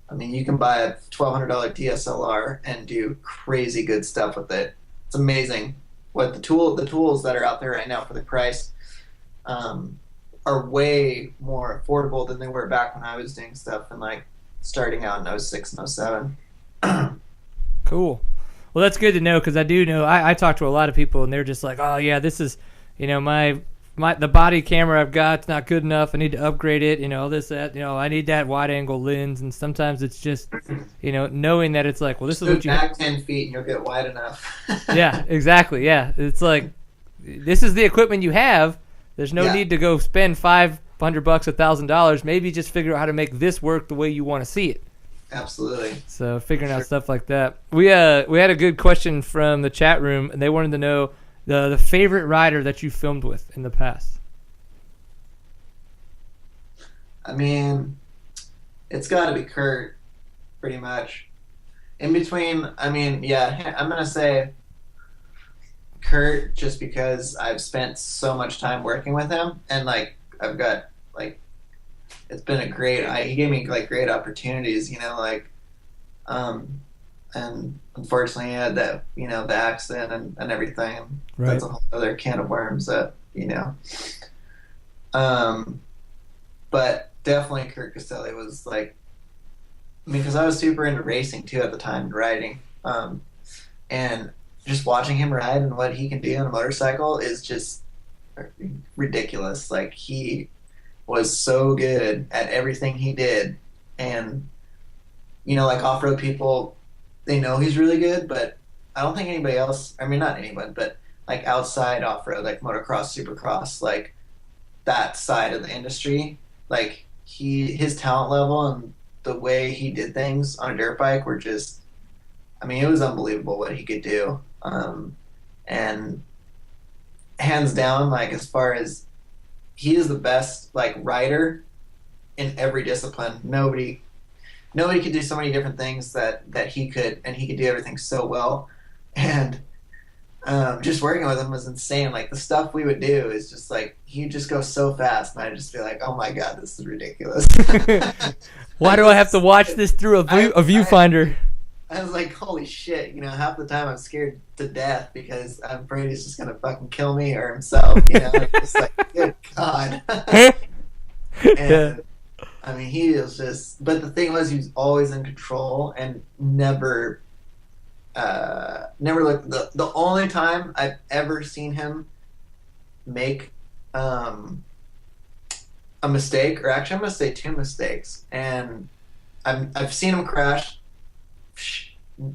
I mean, you can buy a $1,200 DSLR and do crazy good stuff with it. It's amazing what the tools that are out there right now for the price are way more affordable than they were back when I was doing stuff and like starting out in 06 and 07. Cool. Well, that's good to know, because I do know I talk to a lot of people and they're just like, oh yeah, this is the body camera I've got, it's not good enough. I need to upgrade it. This, that. I need that wide angle lens. And sometimes it's just, knowing that it's like, well, this is what you back 10 feet and you'll get wide enough. Yeah, exactly. Yeah, it's like, this is the equipment you have. There's no need to go spend $500, $1,000. Maybe just figure out how to make this work the way you want to see it. Absolutely. So figuring out stuff like that. We had a good question from the chat room, and they wanted to know the favorite rider that you filmed with in the past. I mean, it's got to be Kurt, pretty much. In between, I'm going to say Kurt, just because I've spent so much time working with him, and like I've got like, it's been he gave me like great opportunities, and unfortunately he had that, the accident and everything. Right. That's a whole other can of worms that, but definitely Kurt Caselli was like, because I was super into racing too at the time, and riding, and just watching him ride and what he can do on a motorcycle is just ridiculous. Like, he was so good at everything he did, and like off-road people, they know he's really good, but I don't think anybody else, I mean, not anyone, but like outside off-road, like motocross, supercross, like that side of the industry, like his talent level and the way he did things on a dirt bike were just, I mean, it was unbelievable what he could do. And hands down, like, as far as, he is the best like rider in every discipline. Nobody could do so many different things that he could, and he could do everything so well. And just working with him was insane. Like, the stuff we would do is just like, he'd just go so fast, and I'd just be like, oh my god, this is ridiculous. Why do I have to watch this through a viewfinder? I was like, holy shit, half the time I'm scared to death because I'm afraid he's just gonna fucking kill me or himself, It's like, good god. And I mean, he was just, but the thing was, he was always in control and never looked, the only time I've ever seen him make a mistake, or actually I'm gonna say 2 mistakes, and I've seen him crash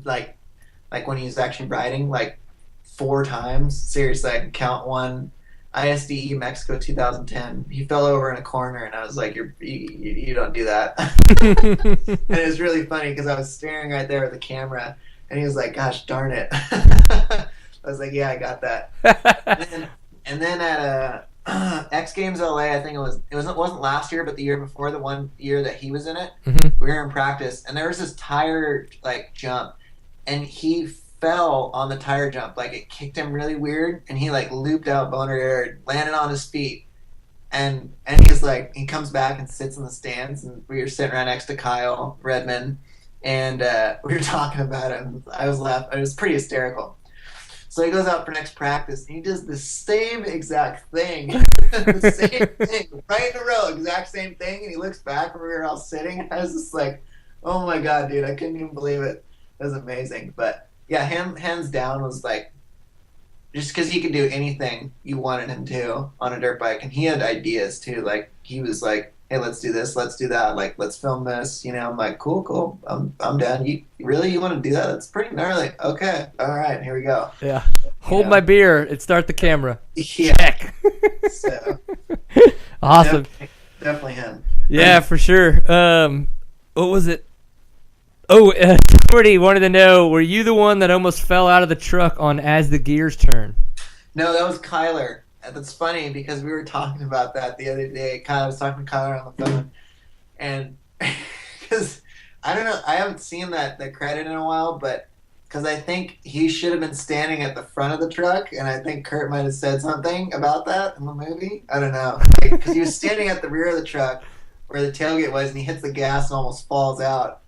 like when he's actually riding, like 4 times. Seriously, I can count one. ISDE Mexico 2010. He fell over in a corner, and I was like, you don't do that. And it was really funny because I was staring right there at the camera, and he was like, gosh darn it. I was like, yeah, I got that. and then at X Games LA, I think it wasn't last year, but the year before, the one year that he was in it, we were in practice, and there was this tire like jump, and he fell on the tire jump. Like, it kicked him really weird, and he like looped out boner air, landed on his feet, and he's like, he comes back and sits in the stands, and we were sitting right next to Kyle Redman, and we were talking about it, and I was laughing. It was pretty hysterical. So he goes out for next practice, and he does the same exact thing. The same thing, right in a row, exact same thing. And he looks back where we were all sitting. I was just like, oh my God, dude, I couldn't even believe it. It was amazing. But yeah, him, hands down, was like, just because he could do anything you wanted him to on a dirt bike. And he had ideas too. Like, he was like, hey, let's do this, let's do that. Like, let's film this. You know, I'm like, cool. I'm down. You want to do that? That's pretty gnarly. Okay. All right. Here we go. Yeah. Hold my beer and start the camera. Yeah. Check. So awesome. Definitely him. Yeah, for sure. What was it? Oh, Huberty wanted to know, were you the one that almost fell out of the truck on As the Gears Turn? No, that was Kyler. That's funny because we were talking about that the other day. I was talking to Kyler on the phone, and because I don't know, I haven't seen that credit in a while, but because I think he should have been standing at the front of the truck, and I think Kurt might have said something about that in the movie. I don't know, because he was standing at the rear of the truck where the tailgate was, and he hits the gas and almost falls out.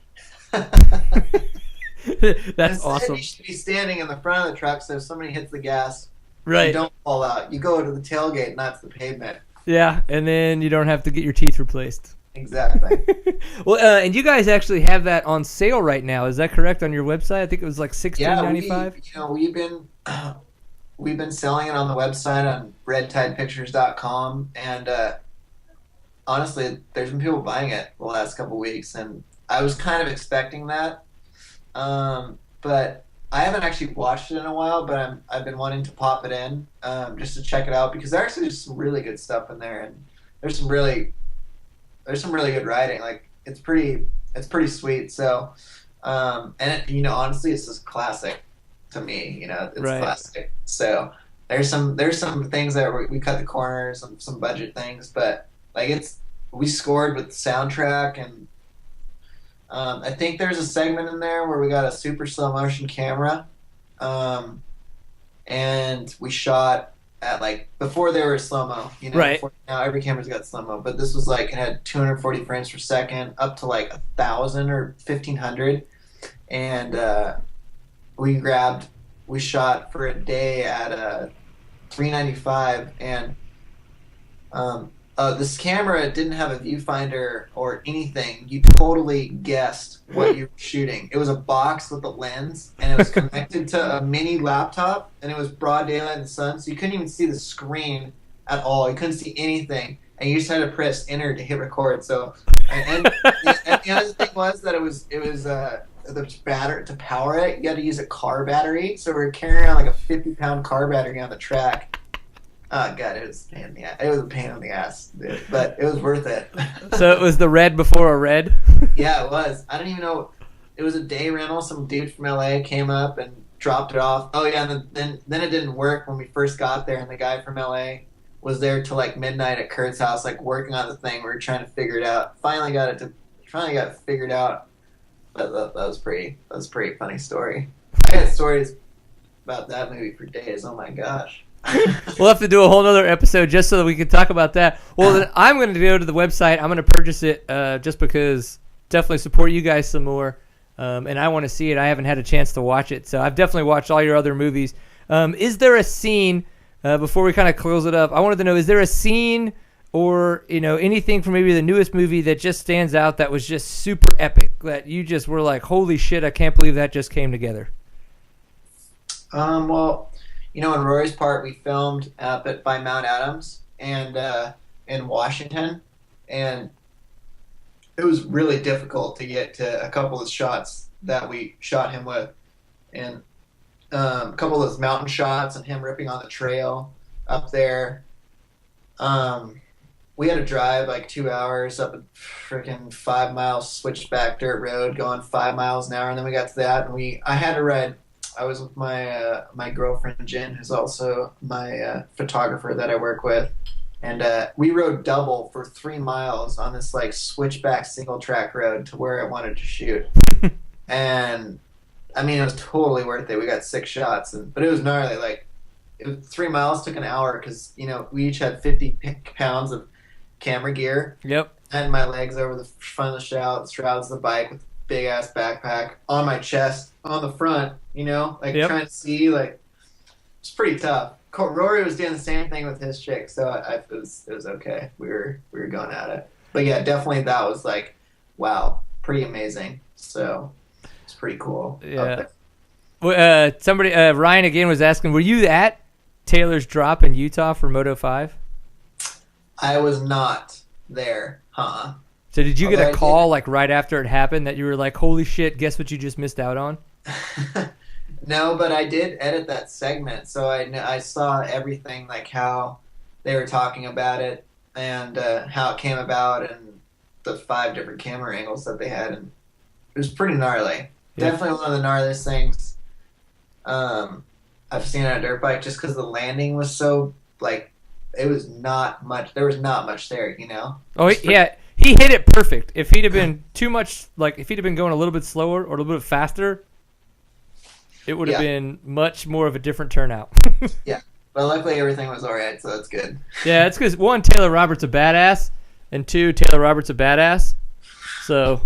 That's awesome. You should be standing in the front of the truck, so if somebody hits the gas, right, you don't fall out. You go to the tailgate, not to the pavement. Yeah, and then you don't have to get your teeth replaced. Exactly. Well, and you guys actually have that on sale right now. Is that correct on your website? I think it was like $16.95. Yeah, we've been selling it on the website on redtidepictures.com, and honestly, there's been people buying it the last couple weeks, and I was kind of expecting that, but I haven't actually watched it in a while. But I've been wanting to pop it in just to check it out, because there actually is some really good stuff in there, and there's some really good writing. Like, it's pretty sweet. So, and it, honestly, it's just classic to me. It's right. Classic. So there's some things that we cut the corners, some budget things, but like we scored with the soundtrack, and I think there's a segment in there where we got a super slow motion camera, and we shot at before they were slow-mo, right. Now every camera's got slow-mo, but this was it had 240 frames per second up to 1,000 or 1,500, and we shot for a day at 395, and this camera didn't have a viewfinder or anything. You totally guessed what you were shooting. It was a box with a lens, and it was connected to a mini laptop, and it was broad daylight in the sun, so you couldn't even see the screen at all. You couldn't see anything, and you just had to press enter to hit record. So, and the other thing was that it was the battery to power it. You had to use a car battery, so we were carrying around a 50-pound car battery on the track. Oh God, it was a pain in the ass. It was a pain in the ass, dude, but it was worth it. So it was the red before a red? Yeah, it was. I don't even know. It was a day rental. Some dude from LA came up and dropped it off. Oh yeah, and then it didn't work when we first got there, and the guy from LA was there till midnight at Kurt's house, working on the thing. We were trying to figure it out. Finally got it figured out. But that was pretty funny story. I got stories about that movie for days. Oh my gosh. We'll have to do a whole other episode just so that we can talk about that. Well, then I'm going to go to the website. I'm going to purchase it just because definitely support you guys some more. And I want to see it. I haven't had a chance to watch it. So I've definitely watched all your other movies. Is there a scene, before we kind of close it up, I wanted to know, is there a scene or anything from maybe the newest movie that just stands out that was just super epic, that you just were like, holy shit, I can't believe that just came together? Well, in Rory's part, we filmed up by Mount Adams and in Washington, and it was really difficult to get to a couple of shots that we shot him with, and a couple of those mountain shots and him ripping on the trail up there. We had to drive 2 hours up a freaking 5 mile switchback dirt road going 5 miles an hour, and then we got to that, and I had to ride. I was with my girlfriend Jen, who's also my photographer that I work with, and we rode double for 3 miles on this switchback single track road to where I wanted to shoot. And I mean, it was totally worth it. We got 6 shots, but it was gnarly. 3 miles took an hour because we each had 50 pounds of camera gear. Yep. And my legs over the front of the shrouds of the bike with a big ass backpack on my chest on the front. Yep. Trying to see It's pretty tough. Rory was doing the same thing with his chick, so it was okay. We were going at it, but yeah, definitely that was like, wow, pretty amazing. So it's pretty cool. Yeah. Well, somebody, Ryan again was asking, were you at Taylor's drop in Utah for Moto 5? I was not there, huh? So did you get Although a call like right after it happened that you were like, holy shit, guess what you just missed out on? No, but I did edit that segment, so I saw everything, like how they were talking about it and how it came about and the 5 different camera angles that they had, and it was pretty gnarly. Yeah. Definitely one of the gnarliest things I've seen on a dirt bike, just because the landing was so like it was not much. There was not much there, you know. Oh yeah, he hit it perfect. If he'd have been too much, like if he'd have been going a little bit slower or a little bit faster, it would have been much more of a different turnout. Yeah, but luckily everything was alright, so that's good. Yeah, it's because 1, Taylor Roberts a badass, and 2, Taylor Roberts a badass. So.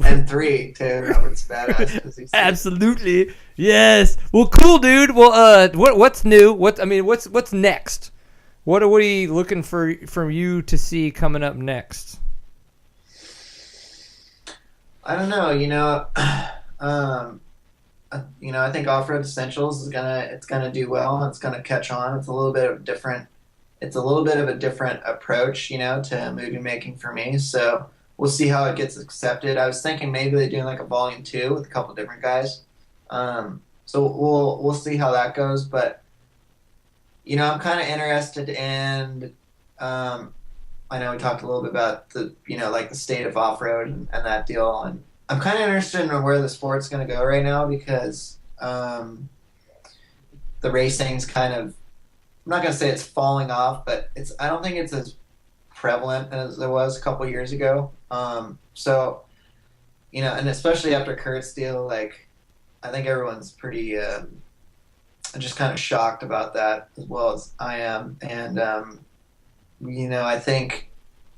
And 3, Taylor Roberts badass. 'Cause he's Absolutely, yes. Well, cool, dude. Well, what's new? What's next? What are we looking for from you to see coming up next? I don't know. I think Offroad Essentials it's gonna do well. It's gonna catch on. It's a little bit of different. It's a little bit of a different approach, to movie making for me. So we'll see how it gets accepted. I was thinking maybe they're doing like a volume 2 with a couple different guys. So we'll see how that goes. But I'm kind of interested in. I know we talked a little bit about the like the state of off-road and that deal, and I'm kind of interested in where the sport's going to go right now because the racing's kind of. I'm not going to say it's falling off, but I don't think it's as prevalent as it was a couple years ago. So, and especially after Kurt's deal, like, I think everyone's pretty just kind of shocked about that as well as I am. And, I think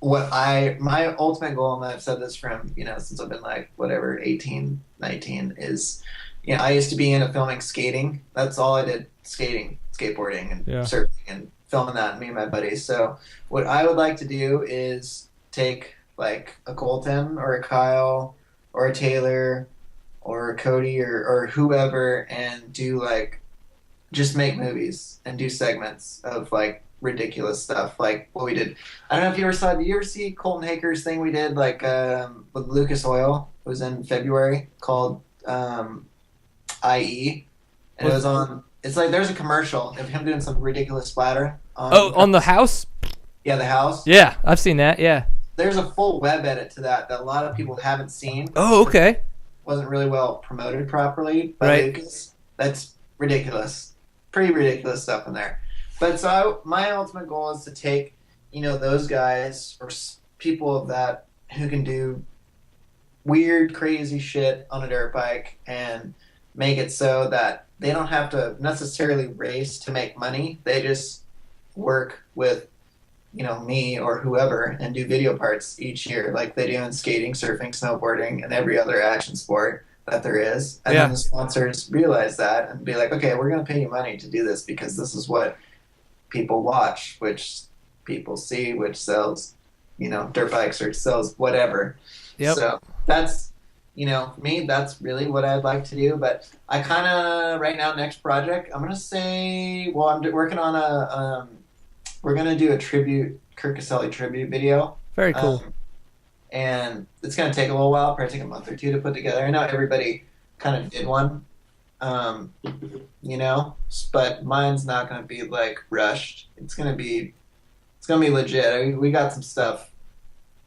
my ultimate goal, and I've said this from, since I've been like, whatever, 18, 19, is, I used to be into filming skating. That's all I did, skating, skateboarding, and surfing, and filming that, me and my buddies. So what I would like to do is take like a Colton or a Kyle or a Taylor or a Cody or whoever and do like just make movies and do segments of like ridiculous stuff like what we did. I don't know if you ever saw. Did you ever see Colton Haker's thing we did like with Lucas Oil? It was in February called IE, and it was on. It's like there's a commercial of him doing some ridiculous splatter. On the house? Yeah, the house. Yeah, I've seen that. Yeah. There's a full web edit to that a lot of people haven't seen. Oh, okay. Wasn't really well promoted properly by right. Lucas. That's ridiculous. Pretty ridiculous stuff in there. But so my ultimate goal is to take, those guys or people of that who can do weird, crazy shit on a dirt bike and make it so that they don't have to necessarily race to make money. They just work with, me or whoever and do video parts each year like they do in skating, surfing, snowboarding, and every other action sport that there is. And then the sponsors realize that and be like, okay, we're going to pay you money to do this because this is what people watch, which people see, which sells, dirt bikes or sells whatever. Yep. So that's, for me, that's really what I'd like to do. But I kind of, right now, next project, I'm going to say, well, I'm working on we're going to do a Kurt Caselli tribute video. Very cool. And it's going to take a little while, probably take a month or 2 to put together. I know everybody kind of did one, but mine's not going to be like rushed. It's going to be legit. We got some stuff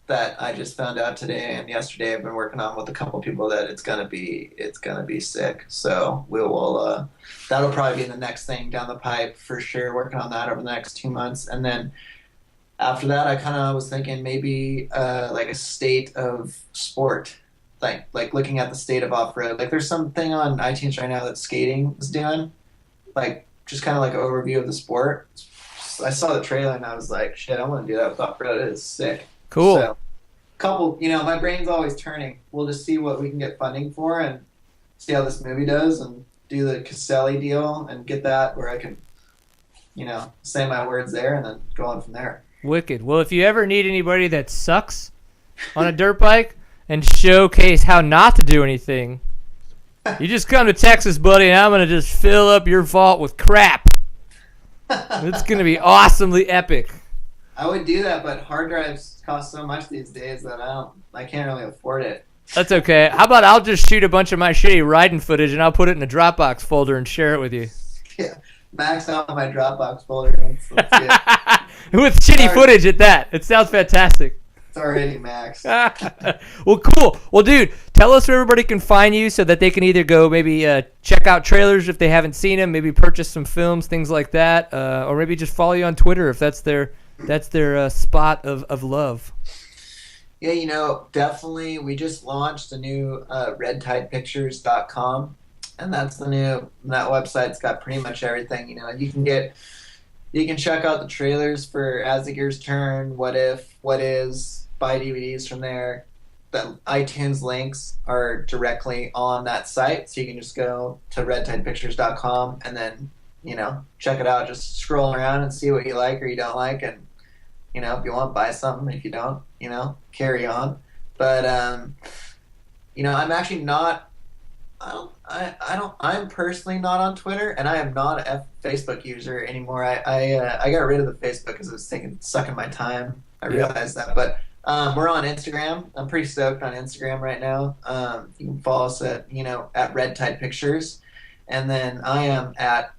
that I just found out today and yesterday. I've been working on with a couple people that it's gonna be sick. So we will that'll probably be the next thing down the pipe for sure. Working on that over the next 2 months, and then after that, I kind of was thinking maybe like a state of sport, like looking at the state of off road. Like there's something on iTunes right now that skating is doing, like just kind of like an overview of the sport. I saw the trailer and I was like, shit, I want to do that with off road. It is sick. Cool. So, my brain's always turning. We'll just see what we can get funding for and see how this movie does and do the Caselli deal and get that where I can say my words there and then go on from there. Wicked. Well, if you ever need anybody that sucks on a dirt bike and showcase how not to do anything, you just come to Texas, buddy, and I'm going to just fill up your vault with crap. It's going to be awesomely epic. I would do that, but hard drives cost so much these days that I can't really afford it. That's okay. How about I'll just shoot a bunch of my shitty riding footage and I'll put it in a Dropbox folder and share it with you. Yeah, max out my Dropbox folder. Let's do it. With shitty footage at that. It sounds fantastic. It's already max. Well, cool. Well, dude, tell us where everybody can find you so that they can either go maybe check out trailers if they haven't seen them, maybe purchase some films, things like that, or maybe just follow you on Twitter if that's their spot of love. Yeah, definitely. We just launched a new redtidepictures.com, and that's that website's got pretty much everything. You can check out the trailers for As the Gears Turn, What If, What Is, buy DVDs from there. The iTunes links are directly on that site, so you can just go to redtidepictures.com and then, check it out. Just scroll around and see what you like or you don't like, and if you want, buy something. If you don't, carry on. But I'm actually not. I'm personally not on Twitter, and I am not a Facebook user anymore. I got rid of the Facebook because it was sucking my time. I realized that, but we're on Instagram. I'm pretty stoked on Instagram right now. You can follow us at Red Tide Pictures, and then I am at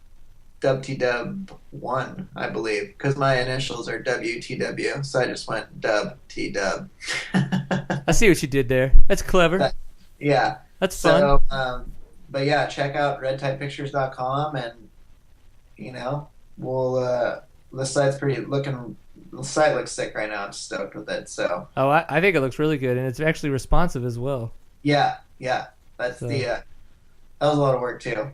DubTDub1, I believe, because my initials are WTW, so I just went DubTDub. I see what you did there. That's clever. Yeah. That's fun. So, but yeah, check out redtidepictures.com, and we'll the site looks sick right now. I'm stoked with it. So. Oh, I think it looks really good, and it's actually responsive as well. Yeah. That's that was a lot of work too.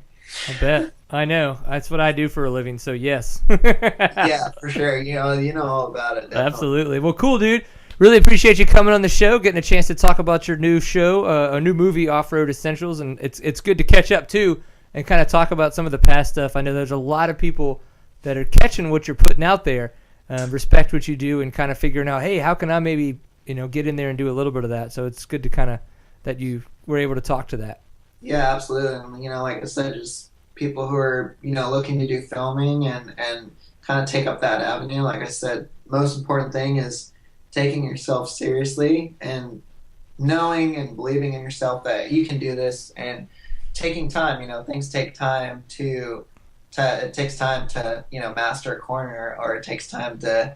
I bet. I know. That's what I do for a living, so yes. Yeah, for sure. You know all about it. Definitely. Absolutely. Well, cool, dude. Really appreciate you coming on the show, getting a chance to talk about your new show, a new movie, Offroad Essentials, and it's good to catch up, too, and kind of talk about some of the past stuff. I know there's a lot of people that are catching what you're putting out there, respect what you do, and kind of figuring out, hey, how can I maybe, get in there and do a little bit of that? So it's good to kind of that you were able to talk to that. Yeah, absolutely. And, like I said, just people who are, looking to do filming and kind of take up that avenue. Like I said, most important thing is taking yourself seriously and knowing and believing in yourself that you can do this, and taking time. Things take time it takes time to, master a corner, or it takes time to,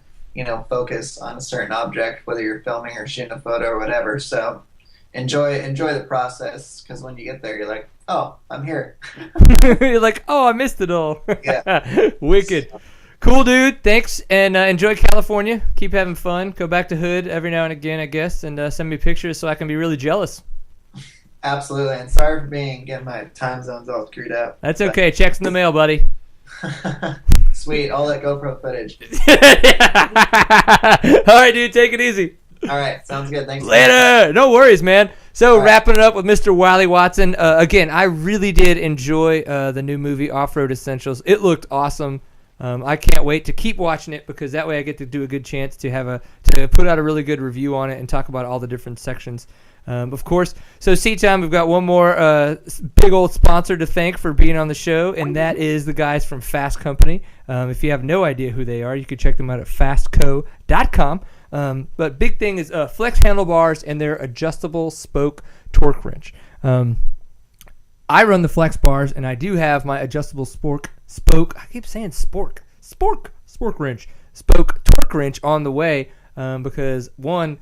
focus on a certain object, whether you're filming or shooting a photo or whatever. So enjoy the process, because when you get there, you're like, oh, I'm here. You're like, oh, I missed it all. Yeah. Wicked. Cool, dude. Thanks, and enjoy California. Keep having fun. Go back to Hood every now and again, I guess, and send me pictures so I can be really jealous. Absolutely, and sorry for getting my time zones all screwed up. That's okay. Checks in the mail, buddy. Sweet, all that GoPro footage. All right, dude. Take it easy. All right, sounds good. Thanks. Later. No worries, man. So wrapping it up with Mr. Wiley Watson. Again, I really did enjoy the new movie, Offroad Essentials. It looked awesome. I can't wait to keep watching it, because that way I get to do a good chance to put out a really good review on it and talk about all the different sections. Of course. So Seat Time, we've got one more big old sponsor to thank for being on the show, and that is the guys from Fast Company. If you have no idea who they are, you can check them out at fastco.com. But big thing is flex handlebars and their adjustable spoke torque wrench. I run the flex bars, and I do have my adjustable spoke. I keep saying spork wrench, spoke torque wrench on the way, because one,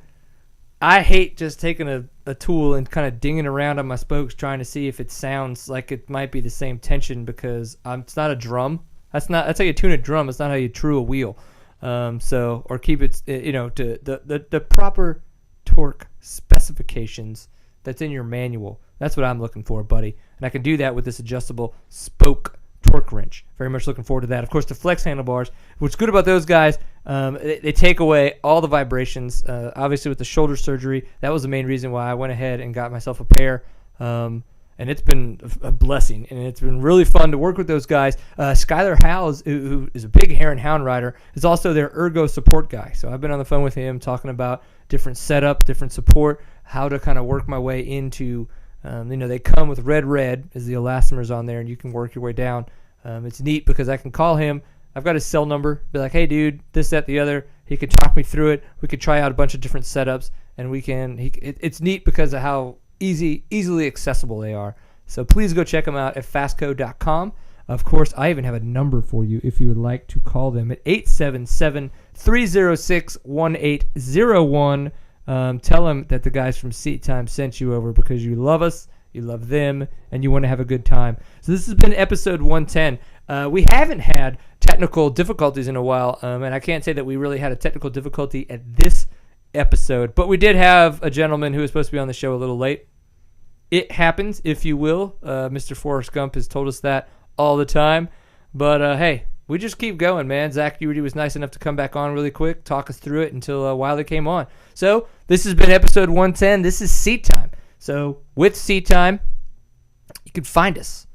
I hate just taking a tool and kind of dinging around on my spokes trying to see if it sounds like it might be the same tension, because it's not a drum. That's how you tune a drum. It's not how you true a wheel. Or keep it, to the proper torque specifications that's in your manual. That's what I'm looking for, buddy. And I can do that with this adjustable spoke torque wrench. Very much looking forward to that. Of course, the flex handlebars. What's good about those guys, they take away all the vibrations. Obviously, with the shoulder surgery, that was the main reason why I went ahead and got myself a pair. and it's been a blessing, and it's been really fun to work with those guys. Skylar Howes, who is a big hare and hound rider, is also their ergo support guy. So I've been on the phone with him talking about different setup, different support, how to kind of work my way into, they come with red as the elastomers on there, and you can work your way down. It's neat because I can call him. I've got his cell number, be like, hey, dude, this, that, the other. He could talk me through it. We could try out a bunch of different setups, and it's neat because of how easily accessible they are. So please go check them out at fastco.com. Of course, I even have a number for you if you would like to call them at 877-306-1801. Tell them that the guys from Seat Time sent you over because you love us, you love them, and you want to have a good time. So this has been episode 110. We haven't had technical difficulties in a while, and I can't say that we really had a technical difficulty at this episode, but we did have a gentleman who was supposed to be on the show a little late. It happens, if you will. Mr. Forrest Gump has told us that all the time. But, hey, we just keep going, man. Zack and Woody was nice enough to come back on really quick, talk us through it until Wiley came on. So this has been episode 110. This is Seat Time. So with Seat Time, you can find us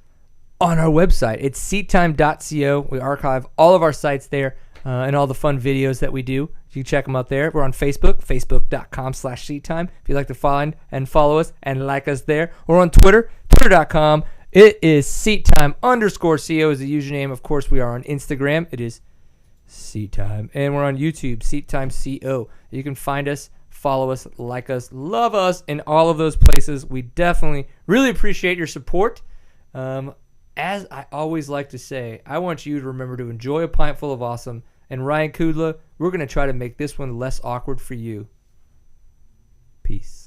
on our website. It's seattime.co. We archive all of our sites there and all the fun videos that we do. You can check them out there. We're on Facebook, facebook.com/seattime. If you'd like to find and follow us and like us there. We're on Twitter, twitter.com. It is seattime_co is the username. Of course, we are on Instagram. It is seattime. And we're on YouTube, seattime.co. You can find us, follow us, like us, love us in all of those places. We definitely really appreciate your support. As I always like to say, I want you to remember to enjoy a pint full of awesome. And Ryan Kudla, we're going to try to make this one less awkward for you. Peace.